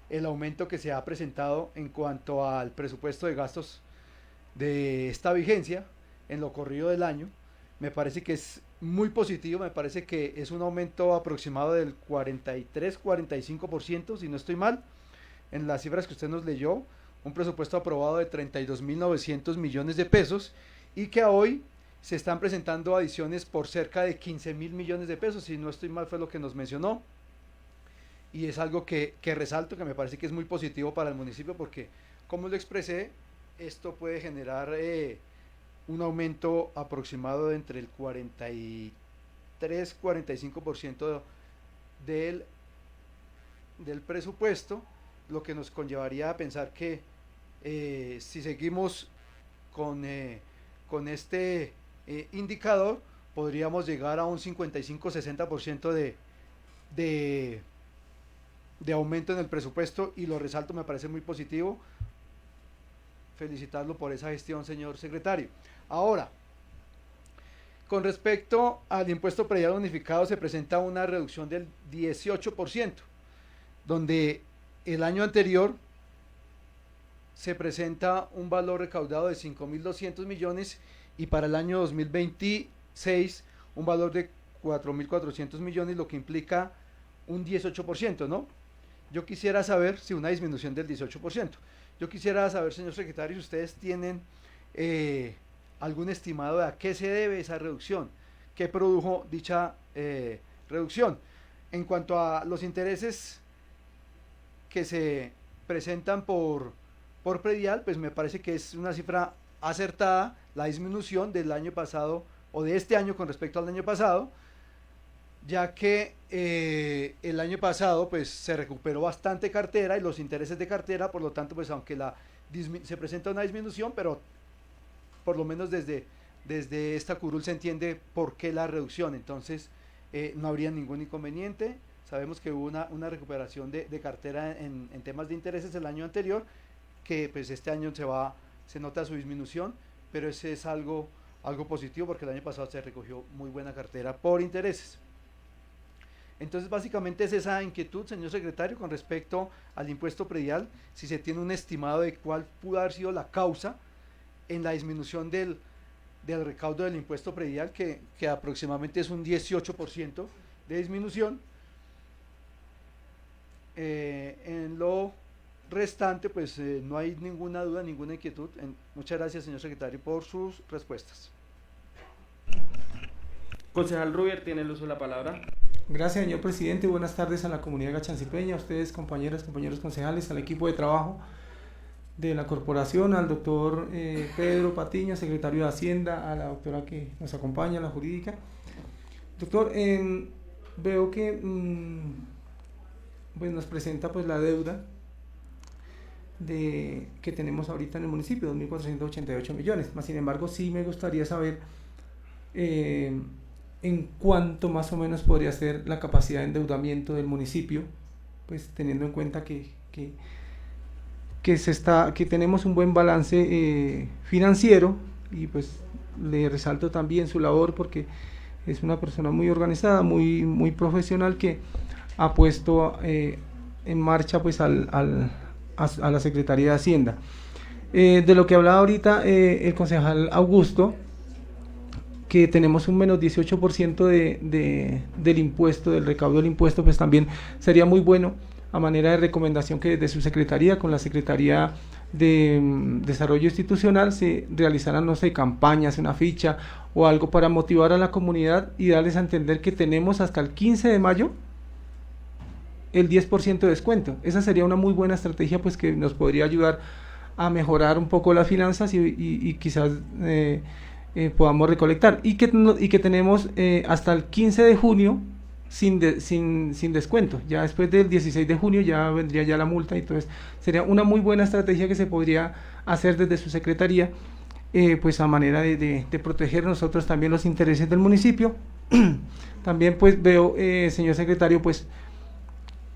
el aumento que se ha presentado en cuanto al presupuesto de gastos de esta vigencia en lo corrido del año. Me parece que es muy positivo, me parece que es un aumento aproximado del 43-45%, si no estoy mal, en las cifras que usted nos leyó, un presupuesto aprobado de 32.900 millones de pesos y que hoy se están presentando adiciones por cerca de 15.000 millones de pesos, si no estoy mal fue lo que nos mencionó, y es algo que resalto, que me parece que es muy positivo para el municipio, porque como lo expresé, esto puede generar un aumento aproximado de entre el 43-45% del presupuesto, lo que nos conllevaría a pensar que si seguimos con este indicador, podríamos llegar a un 55-60% de aumento en el presupuesto, y lo resalto, me parece muy positivo. Felicitarlo por esa gestión, señor secretario. Ahora, con respecto al impuesto predial unificado, se presenta una reducción del 18%, donde el año anterior se presenta un valor recaudado de 5.200 millones y para el año 2026 un valor de 4.400 millones, lo que implica un 18%, ¿no? Yo quisiera saber si una disminución del 18%. Yo quisiera saber, señor secretario, si ustedes tienen algún estimado de a qué se debe esa reducción, qué produjo dicha reducción. En cuanto a los intereses que se presentan por predial, pues me parece que es una cifra acertada la disminución del año pasado o de este año con respecto al año pasado, ya que el año pasado pues se recuperó bastante cartera y los intereses de cartera, por lo tanto pues aunque se presenta una disminución, pero por lo menos desde esta curul se entiende por qué la reducción. Entonces no habría ningún inconveniente. Sabemos que hubo una recuperación de cartera en temas de intereses el año anterior, que pues este año se nota su disminución, pero ese es algo positivo, porque el año pasado se recogió muy buena cartera por intereses. Entonces básicamente es esa inquietud, señor secretario, con respecto al impuesto predial, si se tiene un estimado de cuál pudo haber sido la causa en la disminución del del recaudo del impuesto predial, que aproximadamente es un 18% de disminución. En lo restante, pues no hay ninguna duda, ninguna inquietud. Muchas gracias, señor secretario, por sus respuestas. Concejal Rubier tiene el uso de la palabra. Gracias, señor presidente. Buenas tardes a la comunidad gachancipeña, a ustedes, compañeras, compañeros concejales, al equipo de trabajo de la corporación, al doctor Pedro Patiño, secretario de Hacienda, a la doctora que nos acompaña, la jurídica. Doctor, veo que pues nos presenta pues la deuda que tenemos ahorita en el municipio, 2.488 millones. Más sin embargo, sí me gustaría saber en cuánto más o menos podría ser la capacidad de endeudamiento del municipio, pues teniendo en cuenta que tenemos un buen balance financiero, y pues le resalto también su labor porque es una persona muy organizada, muy profesional, que ha puesto en marcha pues a la Secretaría de Hacienda. De lo que hablaba ahorita el concejal Augusto, que tenemos un menos 18% del impuesto, del recaudo del impuesto, pues también sería muy bueno, a manera de recomendación, que desde su secretaría, con la Secretaría de Desarrollo Institucional, se realizaran, no sé, campañas, una ficha o algo para motivar a la comunidad y darles a entender que tenemos hasta el 15 de mayo el 10% de descuento. Esa sería una muy buena estrategia, pues que nos podría ayudar a mejorar un poco las finanzas y quizás podamos recolectar, y que tenemos hasta el 15 de junio sin descuento. Ya después del 16 de junio ya vendría ya la multa, y entonces sería una muy buena estrategia que se podría hacer desde su secretaría, pues a manera de proteger nosotros también los intereses del municipio. También pues veo, señor secretario, pues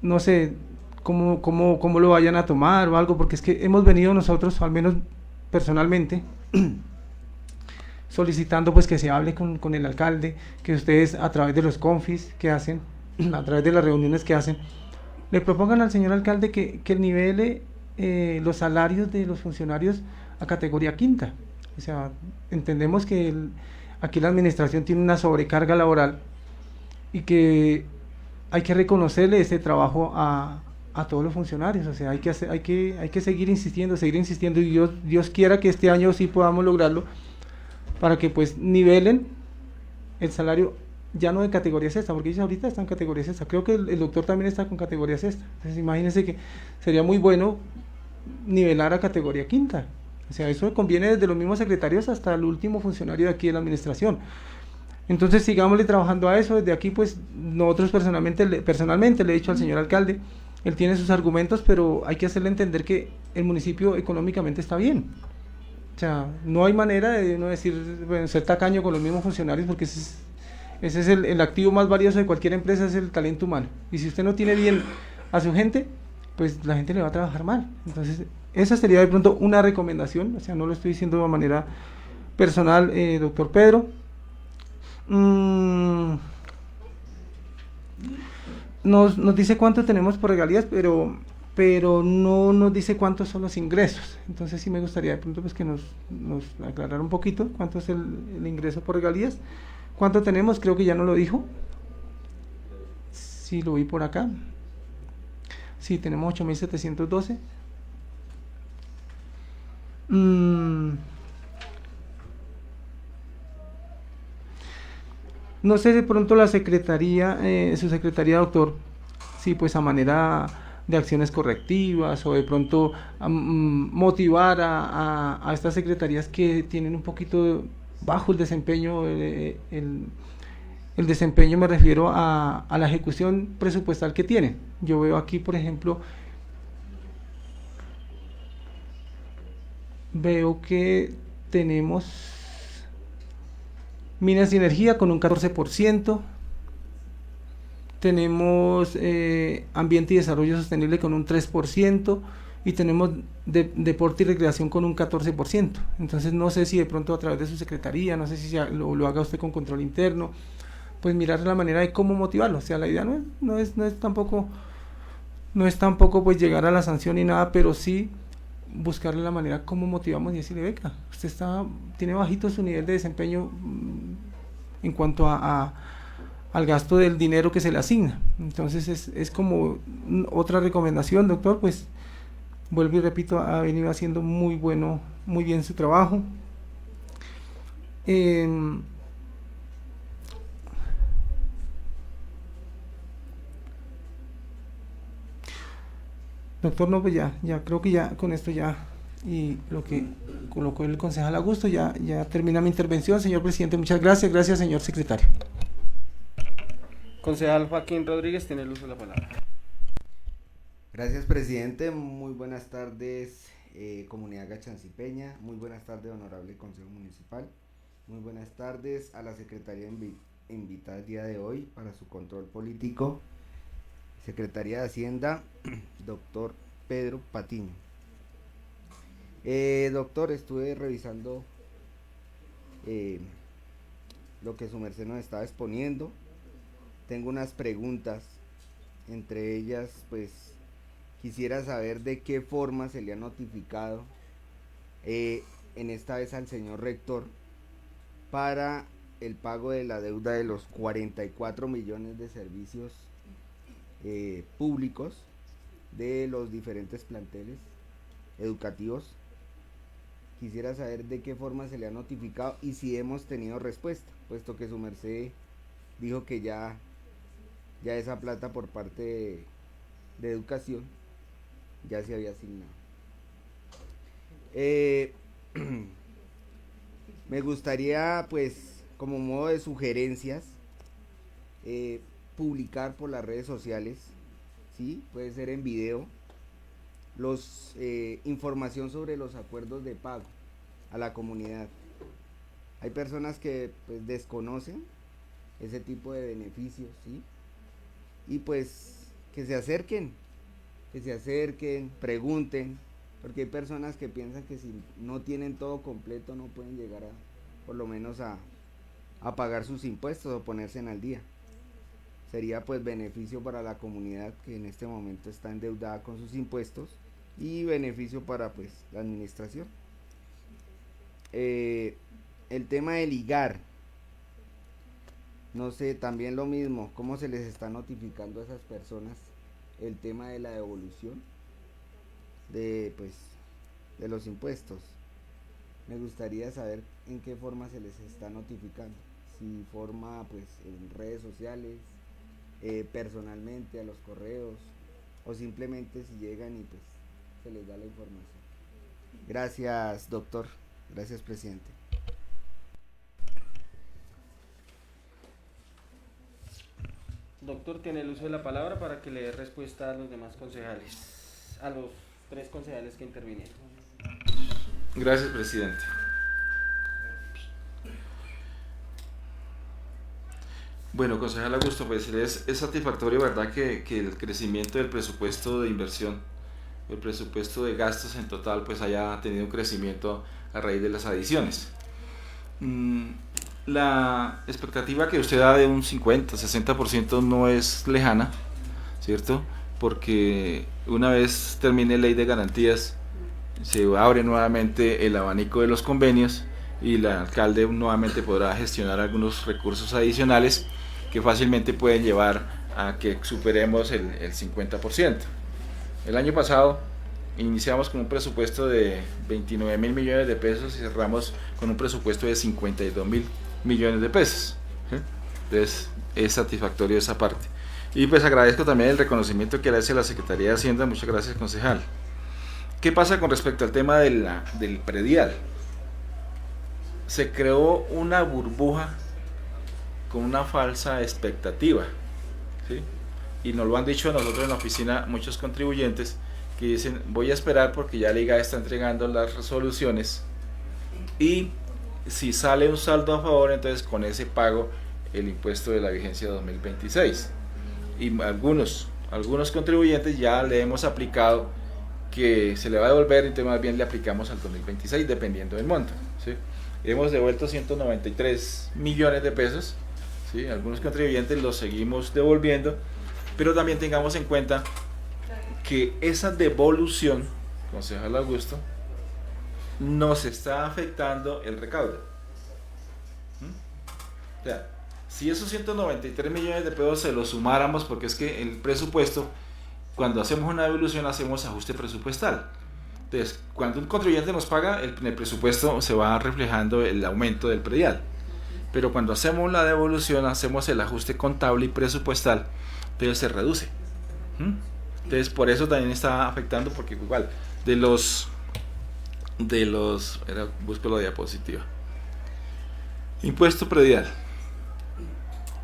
no sé cómo lo vayan a tomar o algo, porque es que hemos venido nosotros, al menos personalmente, solicitando pues que se hable con el alcalde, que ustedes, a través de los confis que hacen, a través de las reuniones que hacen, le propongan al señor alcalde que nivele los salarios de los funcionarios a categoría quinta. O sea, entendemos que aquí la administración tiene una sobrecarga laboral, y que hay que reconocerle ese trabajo a todos los funcionarios. O sea, hay que seguir insistiendo, y Dios quiera que este año sí podamos lograrlo, para que pues nivelen el salario, ya no de categoría sexta, porque ellos ahorita están en categoría sexta. Creo que el doctor también está con categoría sexta. Entonces imagínense que sería muy bueno nivelar a categoría quinta. O sea, eso conviene desde los mismos secretarios hasta el último funcionario de aquí de la administración. Entonces sigámosle trabajando a eso. Desde aquí pues nosotros personalmente le he dicho al señor alcalde, él tiene sus argumentos, pero hay que hacerle entender que el municipio económicamente está bien. O sea, no hay manera de no decir, bueno, ser tacaño con los mismos funcionarios, porque ese es el activo más valioso de cualquier empresa, es el talento humano. Y si usted no tiene bien a su gente, pues la gente le va a trabajar mal. Entonces, esa sería de pronto una recomendación. O sea, no lo estoy diciendo de manera personal, doctor Pedro. Nos dice cuánto tenemos por regalías, pero no nos dice cuántos son los ingresos. Entonces sí me gustaría de pronto pues que nos aclarara un poquito cuánto es el ingreso por regalías, cuánto tenemos. Creo que ya no lo dijo. Sí, lo vi por acá. Sí, tenemos 8.712. No sé, de pronto la secretaría, su secretaría, doctor, sí, pues a manera de acciones correctivas, o de pronto motivar a estas secretarías que tienen un poquito bajo el desempeño, el desempeño, me refiero a la ejecución presupuestal que tienen. Yo veo aquí, por ejemplo, veo que tenemos Minas y Energía con un 14%, tenemos Ambiente y Desarrollo Sostenible con un 3%, y tenemos Deporte y Recreación con un 14%. Entonces no sé si de pronto a través de su secretaría, no sé si lo haga usted con control interno, pues mirar la manera de cómo motivarlo. O sea, la idea no es tampoco pues llegar a la sanción ni nada, pero sí buscarle la manera como motivamos y decirle, venga, usted tiene bajito su nivel de desempeño en cuanto al gasto del dinero que se le asigna. Entonces es como otra recomendación, doctor, pues vuelvo y repito, ha venido haciendo muy bien su trabajo. Doctor, no, pues ya creo que ya con esto ya, y lo que colocó el concejal Augusto, ya termina mi intervención, señor presidente. Muchas gracias. Gracias, señor secretario. Concejal Joaquín Rodríguez tiene el uso de la palabra. Gracias, presidente. Muy buenas tardes, comunidad gachancipeña. Muy buenas tardes, honorable Consejo Municipal. Muy buenas tardes a la secretaría invitada el día de hoy para su control político. Secretaría de Hacienda, doctor Pedro Patiño. Doctor, estuve revisando lo que su merced nos estaba exponiendo. Tengo unas preguntas, entre ellas, pues, quisiera saber de qué forma se le ha notificado, en esta vez al señor rector, para el pago de la deuda de los 44 millones de servicios públicos de los diferentes planteles educativos. Quisiera saber de qué forma se le ha notificado y si hemos tenido respuesta, puesto que su merced dijo que ya esa plata por parte de educación ya se había asignado. Me gustaría, pues, como modo de sugerencias, publicar por las redes sociales, ¿sí? Puede ser en video, información sobre los acuerdos de pago a la comunidad. Hay personas que, pues, desconocen ese tipo de beneficios, ¿sí? Y pues que se acerquen, pregunten, porque hay personas que piensan que si no tienen todo completo no pueden llegar por lo menos a pagar sus impuestos o ponerse al día. Sería pues beneficio para la comunidad que en este momento está endeudada con sus impuestos y beneficio para pues la administración. El tema del IGAR, no sé, también lo mismo, cómo se les está notificando a esas personas el tema de la devolución de los impuestos. Me gustaría saber en qué forma se les está notificando, si forma pues en redes sociales, personalmente a los correos, o simplemente si llegan y pues se les da la información. Gracias, doctor. Gracias, presidente. Doctor, tiene el uso de la palabra para que le dé respuesta a los demás concejales, a los 3 concejales que intervinieron. Gracias, presidente. Bueno, concejal Augusto, pues es satisfactorio, ¿verdad?, que el crecimiento del presupuesto de inversión, el presupuesto de gastos en total, pues haya tenido un crecimiento a raíz de las adiciones. La expectativa que usted da de un 50-60% no es lejana, ¿cierto? Porque una vez termine ley de garantías, se abre nuevamente el abanico de los convenios y el alcalde nuevamente podrá gestionar algunos recursos adicionales que fácilmente pueden llevar a que superemos el 50%. El año pasado iniciamos con un presupuesto de 29.000 millones de pesos y cerramos con un presupuesto de 52.000 millones de pesos. ¿Sí? Entonces es satisfactorio esa parte. Y pues agradezco también el reconocimiento que le hace la Secretaría de Hacienda. Muchas gracias, concejal. ¿Qué pasa con respecto al tema del predial? Se creó una burbuja con una falsa expectativa, ¿sí? Y nos lo han dicho a nosotros en la oficina muchos contribuyentes que dicen, voy a esperar porque ya la IGA está entregando las resoluciones y si sale un saldo a favor, entonces con ese pago el impuesto de la vigencia 2026. Y algunos contribuyentes ya le hemos aplicado que se le va a devolver, entonces más bien le aplicamos al 2026 dependiendo del monto, ¿sí? Hemos devuelto 193 millones de pesos, ¿sí? Algunos contribuyentes los seguimos devolviendo, pero también tengamos en cuenta que esa devolución concejal Augusto, nos está afectando el recaudo. O sea, si esos 193 millones de pesos se los sumáramos, porque es que el presupuesto, cuando hacemos una devolución, hacemos ajuste presupuestal. Entonces, cuando un contribuyente nos paga, en el presupuesto se va reflejando el aumento del predial. Pero cuando hacemos la devolución, hacemos el ajuste contable y presupuestal, entonces se reduce. Entonces, por eso también está afectando, porque igual, busco la diapositiva. Impuesto predial.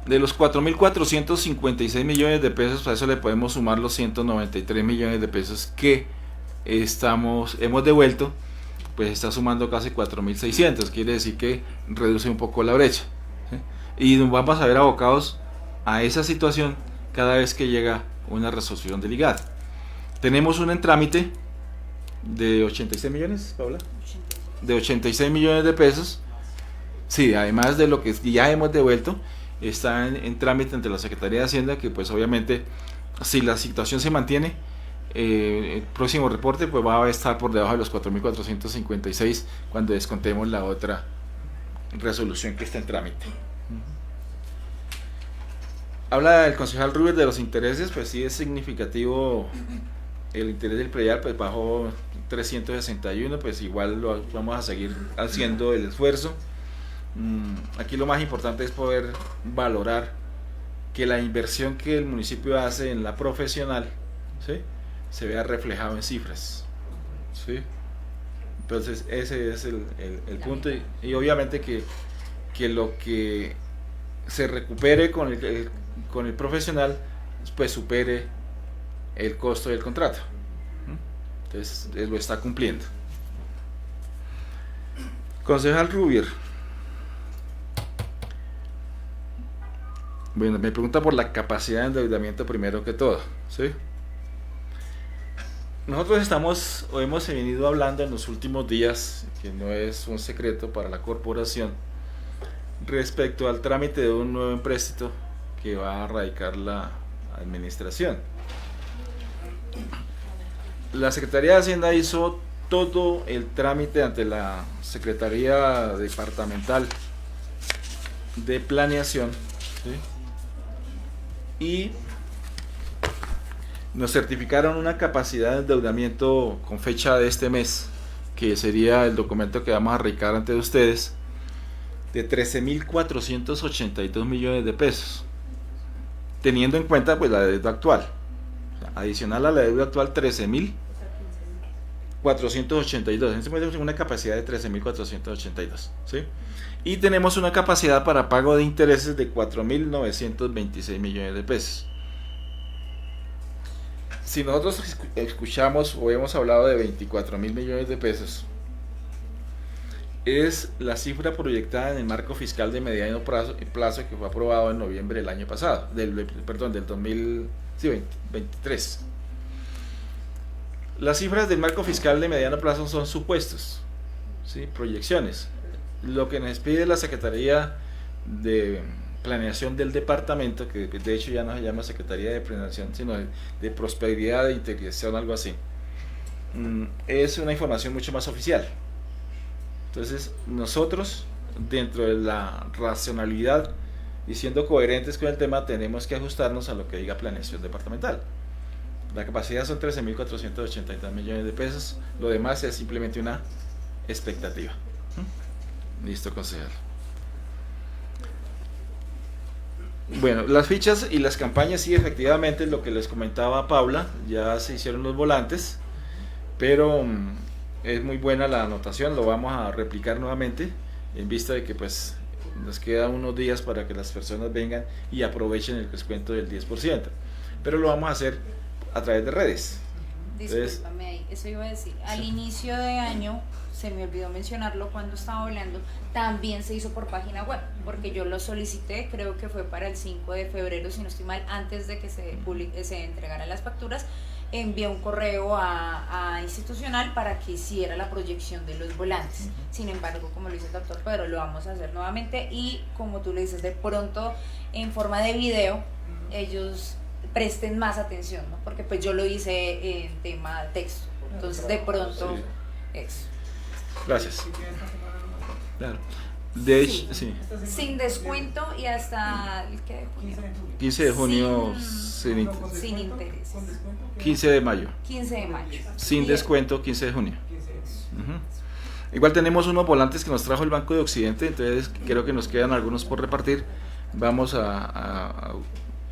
De los 4.456 millones de pesos, a eso le podemos sumar los 193 millones de pesos que hemos devuelto, pues está sumando casi 4.600, quiere decir que reduce un poco la brecha, ¿sí? Y nos vamos a ver abocados a esa situación cada vez que llega una resolución del IGAD. Tenemos un en trámite de 86 millones, Paula, de 86 millones de pesos, sí, además de lo que ya hemos devuelto. Está en trámite ante la Secretaría de Hacienda, que pues obviamente, si la situación se mantiene, el próximo reporte pues va a estar por debajo de los 4.456 cuando descontemos la otra resolución que está en trámite. Habla el concejal Rubio de los intereses, pues sí es significativo el interés del predial, pues bajó 361, pues igual lo vamos a seguir haciendo el esfuerzo. Aquí lo más importante es poder valorar que la inversión que el municipio hace en la profesional, ¿sí?, se vea reflejado en cifras, ¿sí? Entonces ese es el punto, y obviamente que lo que se recupere con el profesional pues supere el costo del contrato. Entonces lo está cumpliendo. Concejal Rubier, bueno, me pregunta por la capacidad de endeudamiento primero que todo, ¿sí? Nosotros hemos venido hablando en los últimos días, que no es un secreto para la corporación, respecto al trámite de un nuevo empréstito que va a radicar la administración. La Secretaría de Hacienda hizo todo el trámite ante la Secretaría Departamental de Planeación, ¿sí?, y nos certificaron una capacidad de endeudamiento con fecha de este mes, que sería el documento que vamos a radicar ante ustedes, de 13.482 millones de pesos, teniendo en cuenta pues la deuda actual. O sea, adicional a la deuda actual, 13.482. En este momento tenemos una capacidad de 13.482, ¿sí? Y tenemos una capacidad para pago de intereses de 4.926 millones de pesos. Si nosotros escuchamos o hemos hablado de 24.000 millones de pesos, es la cifra proyectada en el marco fiscal de mediano plazo que fue aprobado en noviembre del año pasado, del 2023. Las cifras del marco fiscal de mediano plazo son supuestos, ¿sí?, proyecciones. Lo que nos pide la Secretaría de Planeación del departamento, que de hecho ya no se llama Secretaría de Planeación, sino de Prosperidad e Integración, algo así, es una información mucho más oficial. Entonces nosotros, dentro de la racionalidad y siendo coherentes con el tema, tenemos que ajustarnos a lo que diga Planeación Departamental. La capacidad son 13.482 millones de pesos, lo demás es simplemente una expectativa. Listo, concejal. Bueno, las fichas y las campañas, sí, efectivamente, lo que les comentaba Paula, ya se hicieron los volantes, pero es muy buena la anotación, lo vamos a replicar nuevamente, en vista de que pues nos quedan unos días para que las personas vengan y aprovechen el descuento del 10%, pero lo vamos a hacer a través de redes. Discúlpame ahí, eso iba a decir, al inicio de año, se me olvidó mencionarlo cuando estaba hablando, también se hizo por página web, porque yo lo solicité, creo que fue para el 5 de febrero, si no estoy mal, antes de que se entregaran las facturas, envié un correo a institucional para que hiciera la proyección de los volantes. Sin embargo, como lo dice el doctor Pedro, lo vamos a hacer nuevamente, y como tú le dices, de pronto en forma de video, ellos presten más atención, ¿no? Porque pues yo lo hice en tema de texto, entonces de pronto Sí. eso. Gracias. Claro. De hecho, sí. Sin descuento y hasta el ¿qué? Junio. 15 de junio Sin intereses. 15 de mayo. 15 de mayo. Sin Y- descuento, 15 de junio. Ujú. Igual tenemos unos volantes que nos trajo el Banco de Occidente, entonces creo que nos quedan algunos por repartir. Vamos a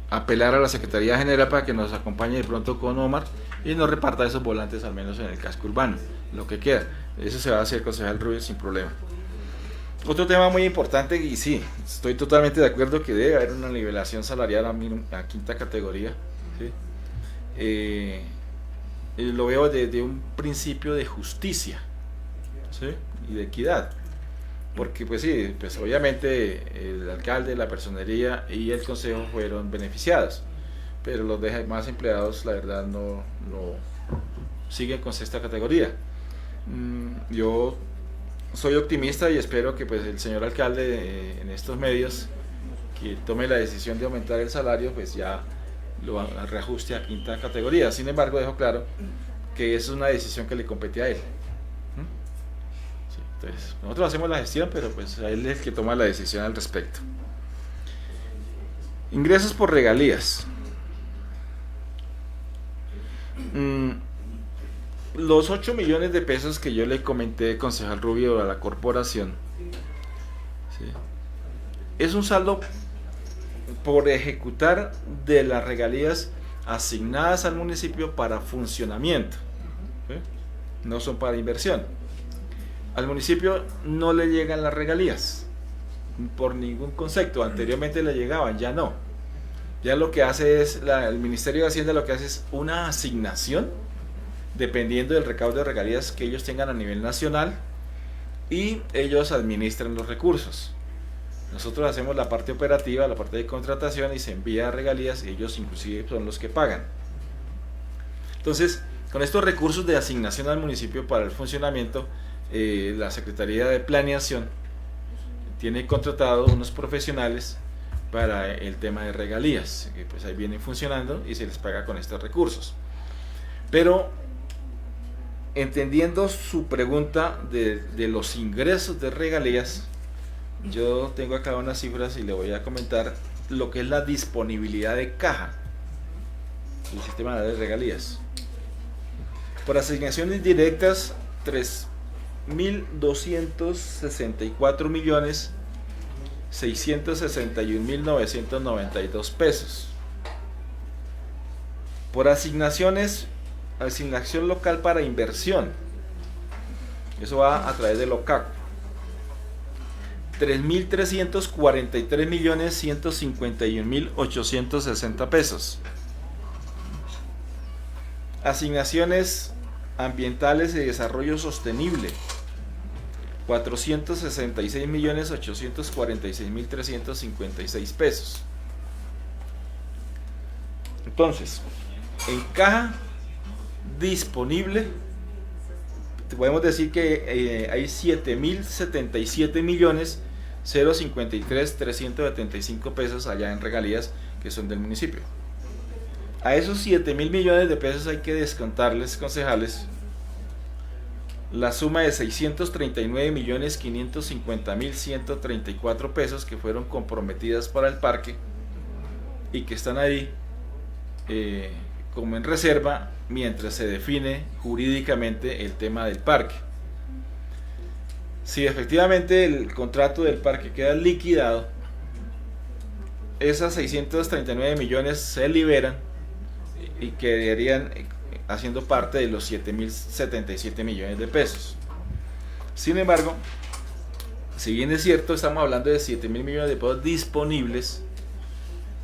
apelar a la Secretaría General para que nos acompañe de pronto con Omar y nos reparta esos volantes al menos en el casco urbano, lo que queda. Eso se va a hacer, concejal Rubio, sin problema. Otro tema muy importante, y sí, estoy totalmente de acuerdo que debe haber una nivelación salarial a quinta categoría. ¿Sí? Lo veo desde un principio de justicia, ¿sí? Y de equidad. Porque pues sí, pues obviamente el alcalde, la personería y el consejo fueron beneficiados, pero los demás empleados la verdad no siguen con sexta categoría. Yo soy optimista y espero que pues el señor alcalde en estos medios que tome la decisión de aumentar el salario pues ya lo reajuste a quinta categoría. Sin embargo, dejo claro que es una decisión que le compete a él. Sí, entonces, nosotros hacemos la gestión, pero pues a él es el que toma la decisión al respecto. Ingresos por regalías. Los 8 millones de pesos que yo le comenté, concejal Rubio, a la corporación, ¿sí? Es un saldo por ejecutar de las regalías asignadas al municipio para funcionamiento, ¿sí? No son para inversión. Al municipio no le llegan las regalías por ningún concepto. Anteriormente le llegaban, ya no. Ya lo que hace es, el Ministerio de Hacienda lo que hace es una asignación dependiendo del recaudo de regalías que ellos tengan a nivel nacional y ellos administran los recursos. Nosotros hacemos la parte operativa, la parte de contratación y se envía regalías y ellos inclusive son los que pagan. Entonces, con estos recursos de asignación al municipio para el funcionamiento, la Secretaría de Planeación tiene contratado unos profesionales para el tema de regalías, que pues ahí vienen funcionando y se les paga con estos recursos. Pero entendiendo su pregunta de los ingresos de regalías, yo tengo acá unas cifras y le voy a comentar lo que es la disponibilidad de caja del sistema de regalías. Por asignaciones directas, 3.264.661.992 pesos. Por asignación local para inversión, eso va a través del OCAC, 3.343.151.860 pesos. Asignaciones ambientales y desarrollo sostenible, 466.846.356 pesos. Entonces, en caja disponible podemos decir que hay 7.077.053.375 pesos allá en regalías que son del municipio. A esos 7.000 millones de pesos hay que descontarles, concejales, la suma de 639.550.134 pesos que fueron comprometidas para el parque y que están ahí como en reserva mientras se define jurídicamente el tema del parque. Si efectivamente el contrato del parque queda liquidado, esas 639 millones se liberan y quedarían haciendo parte de los 7.077 millones de pesos. Sin embargo, si bien es cierto, estamos hablando de 7.000 millones de pesos disponibles,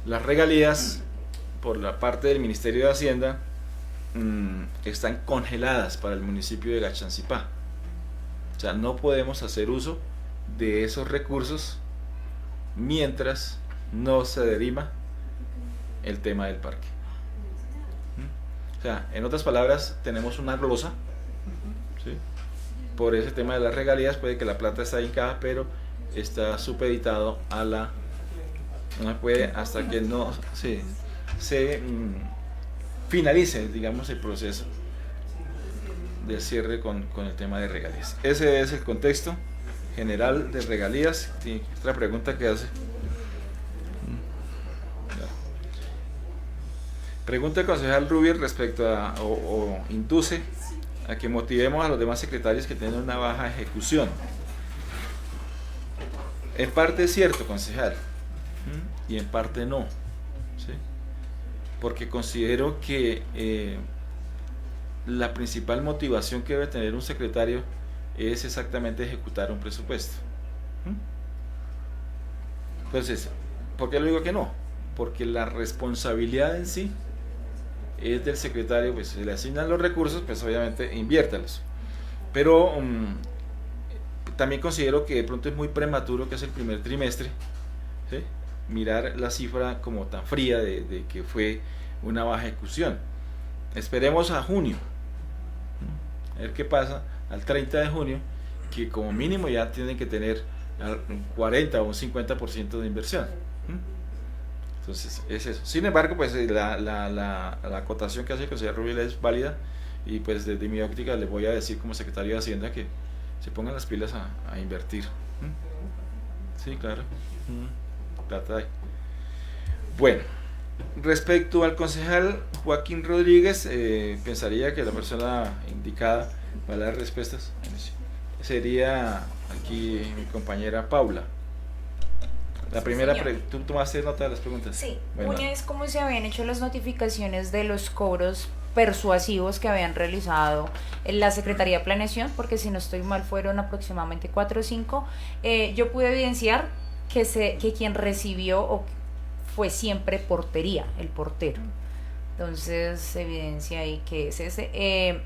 las regalías por la parte del Ministerio de Hacienda están congeladas para el municipio de Gachancipá. O sea, no podemos hacer uso de esos recursos mientras no se derima el tema del parque. O sea, en otras palabras, tenemos una glosa, ¿sí? Por ese tema de las regalías, puede que la plata está en caja, pero está supeditado a la... No puede hasta que no... Sí, se finalice, digamos, el proceso del cierre con el tema de regalías. Ese es el contexto general de regalías. ¿Tiene otra pregunta que hace? Pregunta el concejal Rubier respecto a, o induce a que motivemos a los demás secretarios que tienen una baja ejecución. En parte es cierto, concejal, y en parte no, ¿sí? Porque considero que la principal motivación que debe tener un secretario es exactamente ejecutar un presupuesto. Entonces, ¿por qué lo digo que no? Porque la responsabilidad en sí es del secretario. Pues se le asignan los recursos, pues obviamente inviértalos, pero también considero que de pronto es muy prematuro, que es el primer trimestre, ¿sí?, mirar la cifra como tan fría de que fue una baja ejecución. Esperemos a junio, a ver qué pasa al 30 de junio, que como mínimo ya tienen que tener un 40 o un 50% de inversión. Entonces es eso. Sin embargo, pues la acotación que hace el concejal Rubiel es válida, y pues desde mi óptica les voy a decir como secretario de Hacienda que se pongan las pilas a invertir. Sí, claro. Plata hay. Bueno, respecto al concejal Joaquín Rodríguez, pensaría que la persona indicada para dar respuestas sería aquí mi compañera Paula. La primera, ¿tú tomaste nota de las preguntas? Sí, bueno. Una es cómo se habían hecho las notificaciones de los cobros persuasivos que habían realizado en la Secretaría de Planeación, porque si no estoy mal fueron aproximadamente 4 o 5. Yo pude evidenciar que quien recibió fue siempre portería, el portero. Entonces se evidencia ahí que es ese.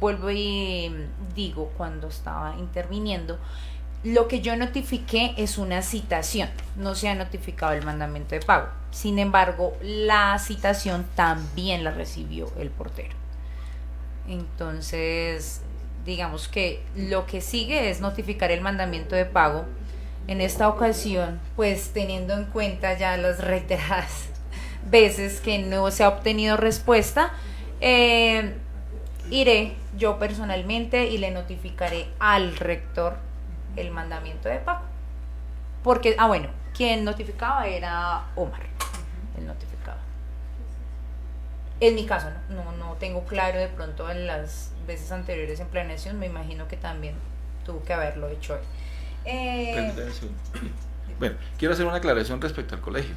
Vuelvo y digo, cuando estaba interviniendo, lo que yo notifiqué es una citación, no se ha notificado el mandamiento de pago. Sin embargo, la citación también la recibió el portero. Entonces, digamos que lo que sigue es notificar el mandamiento de pago. En esta ocasión, pues teniendo en cuenta ya las reiteradas veces que no se ha obtenido respuesta, iré yo personalmente y le notificaré al rector el mandamiento de pago, porque, bueno, quien notificaba era Omar, él notificaba. En mi caso no tengo claro, de pronto en las veces anteriores en planeación me imagino que también tuvo que haberlo hecho él. Bueno, quiero hacer una aclaración respecto al colegio.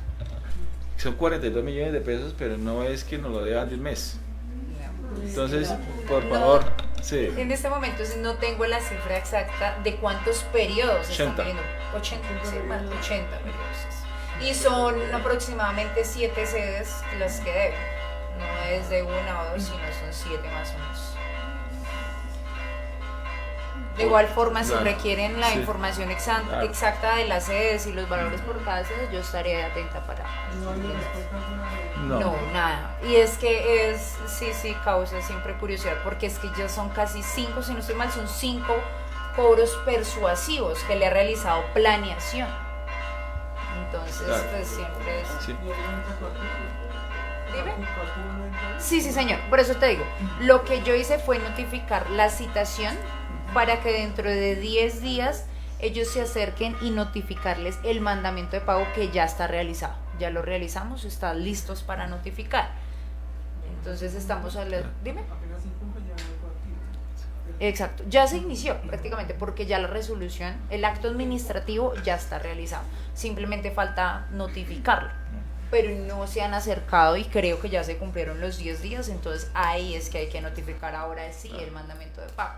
Son 42 millones de pesos, pero no es que nos lo deban de un mes. Entonces, por favor, sí. En este momento no tengo la cifra exacta de cuántos periodos 80. están pidiendo. 80 periodos. Y son aproximadamente 7 sedes las que deben. No es de 1 o 2, sino son 7 más o menos. De igual forma, si requieren la información exacta de las sedes y los valores por cada sede, yo estaré atenta para... No, nada. Y es que sí, causa siempre curiosidad, porque es que ya son casi 5, si no estoy mal, son 5 cobros persuasivos que le ha realizado planeación. Entonces, pues siempre es... Sí. ¿Dime? Sí, señor, por eso te digo, lo que yo hice fue notificar la citación para que dentro de 10 días ellos se acerquen y notificarles el mandamiento de pago que ya está realizado. Ya lo realizamos, están listos para notificar. Entonces estamos a la... Dime. Exacto, ya se inició prácticamente, porque ya la resolución, el acto administrativo ya está realizado. Simplemente falta notificarlo, pero no se han acercado y creo que ya se cumplieron los 10 días, entonces ahí es que hay que notificar ahora sí el mandamiento de pago.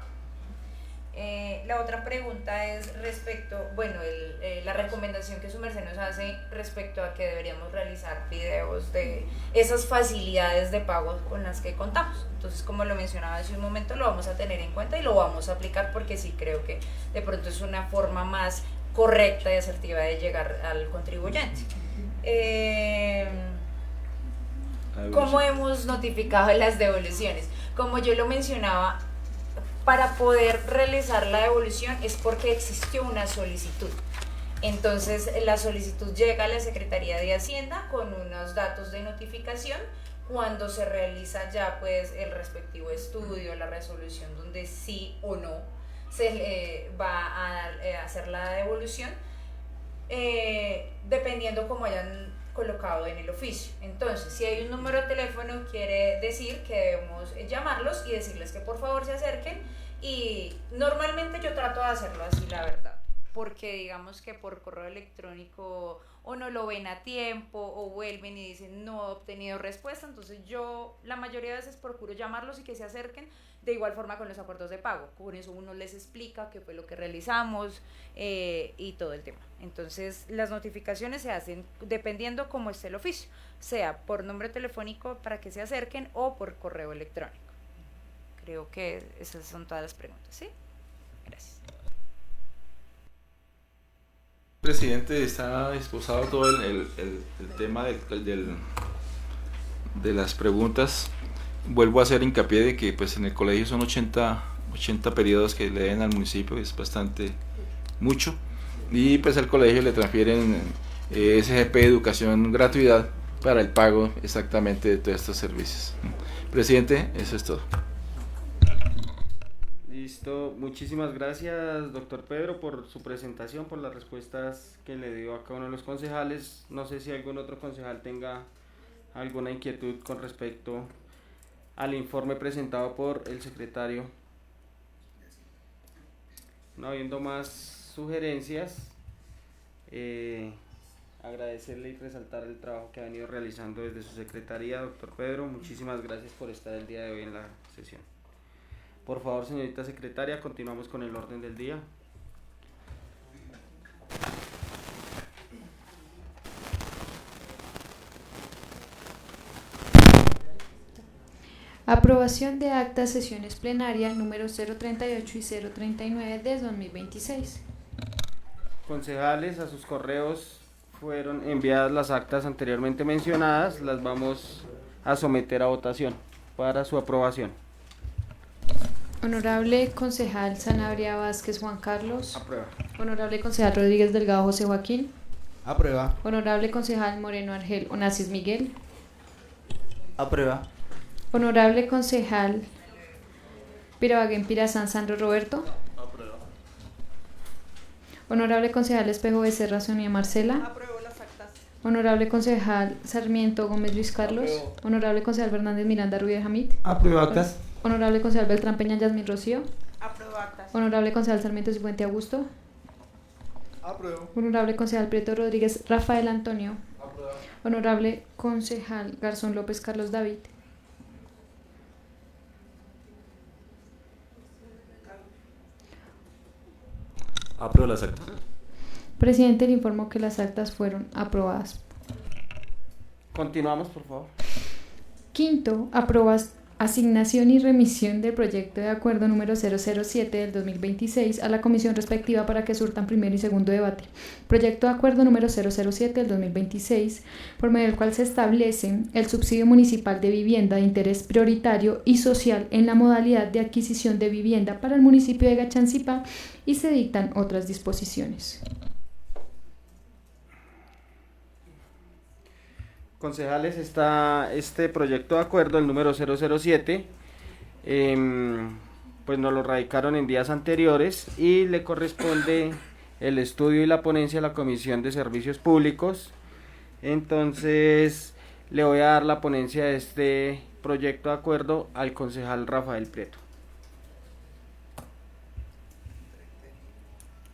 La otra pregunta es respecto, la recomendación que su merced nos hace respecto a que deberíamos realizar videos de esas facilidades de pago con las que contamos. Entonces, como lo mencionaba hace un momento, lo vamos a tener en cuenta y lo vamos a aplicar, porque sí creo que de pronto es una forma más correcta y asertiva de llegar al contribuyente. ¿Cómo hemos notificado las devoluciones? Como yo lo mencionaba, para poder realizar la devolución es porque existió una solicitud. Entonces la solicitud llega a la Secretaría de Hacienda con unos datos de notificación cuando se realiza ya pues el respectivo estudio, la resolución donde sí o no se va a hacer la devolución, dependiendo como hayan colocado en el oficio. Entonces, si hay un número de teléfono, quiere decir que debemos llamarlos y decirles que por favor se acerquen, y normalmente yo trato de hacerlo así, la verdad, porque digamos que por correo electrónico o no lo ven a tiempo o vuelven y dicen no he obtenido respuesta. Entonces yo la mayoría de veces procuro llamarlos y que se acerquen. De igual forma con los acuerdos de pago, con eso uno les explica qué fue lo que realizamos y todo el tema. Entonces las notificaciones se hacen dependiendo cómo esté el oficio, sea por número telefónico para que se acerquen o por correo electrónico. Creo que esas son todas las preguntas, ¿sí? Gracias. Presidente, está exposado todo el tema de las preguntas. Vuelvo a hacer hincapié de que pues en el colegio son 80 periodos que le den al municipio, es bastante mucho, y pues al colegio le transfieren SGP Educación Gratuidad para el pago exactamente de todos estos servicios. Presidente, eso es todo. Listo, muchísimas gracias, doctor Pedro, por su presentación, por las respuestas que le dio a cada uno de los concejales. No sé si algún otro concejal tenga alguna inquietud con respecto al informe presentado por el secretario. No habiendo más sugerencias, agradecerle y resaltar el trabajo que ha venido realizando desde su secretaría, doctor Pedro. Muchísimas gracias por estar el día de hoy en la sesión. Por favor, señorita secretaria, continuamos con el orden del día. Aprobación de actas sesiones plenarias número 038 y 039 de 2026. Concejales, a sus correos fueron enviadas las actas anteriormente mencionadas. Las vamos a someter a votación para su aprobación. Honorable concejal Sanabria Vázquez Juan Carlos. Aprueba. Honorable concejal Rodríguez Delgado José Joaquín. Aprueba. Honorable concejal Moreno Argel Onassis Miguel. Aprueba. Honorable concejal Pirabaguén Pirazán Sandro Roberto. Aprueba. Honorable concejal Espejo Becerra Sonia Marcela. Apruebo las actas. Honorable concejal Sarmiento Gómez Luis Carlos. Apruebo. Honorable concejal Fernández Miranda Rubio Hamid. Aprueba actas. Honorable concejal Beltrán Peña Yasmín Rocío. Apruebo actas. Honorable concejal Sarmiento Cifuente Augusto. Apruebo. Honorable concejal Prieto Rodríguez Rafael Antonio. Aprueba. Honorable concejal Garzón López Carlos David. Apruebo las actas. Presidente, le informo que las actas fueron aprobadas. Continuamos, por favor. Quinto, asignación y remisión del proyecto de acuerdo número 007 del 2026 a la comisión respectiva para que surtan primero y segundo debate. Proyecto de acuerdo número 007 del 2026, por medio del cual se establece el subsidio municipal de vivienda de interés prioritario y social en la modalidad de adquisición de vivienda para el municipio de Gachancipá, y se dictan otras disposiciones. Concejales, está este proyecto de acuerdo, el número 007, pues nos lo radicaron en días anteriores y le corresponde el estudio y la ponencia a la Comisión de Servicios Públicos. Entonces le voy a dar la ponencia de este proyecto de acuerdo al concejal Rafael Prieto.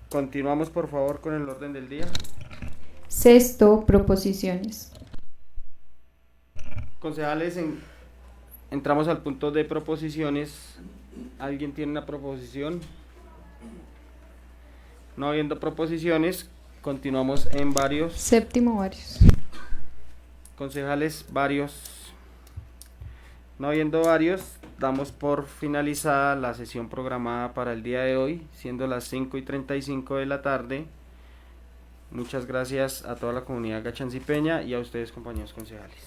Continuamos, por favor, con el orden del día. Sexto, proposiciones. Concejales, entramos al punto de proposiciones. ¿Alguien tiene una proposición? No habiendo proposiciones, continuamos en varios. Séptimo, varios. Concejales, varios. No habiendo varios, damos por finalizada la sesión programada para el día de hoy, siendo las 5:35 de la tarde. Muchas gracias a toda la comunidad gachancipeña y a ustedes, compañeros concejales.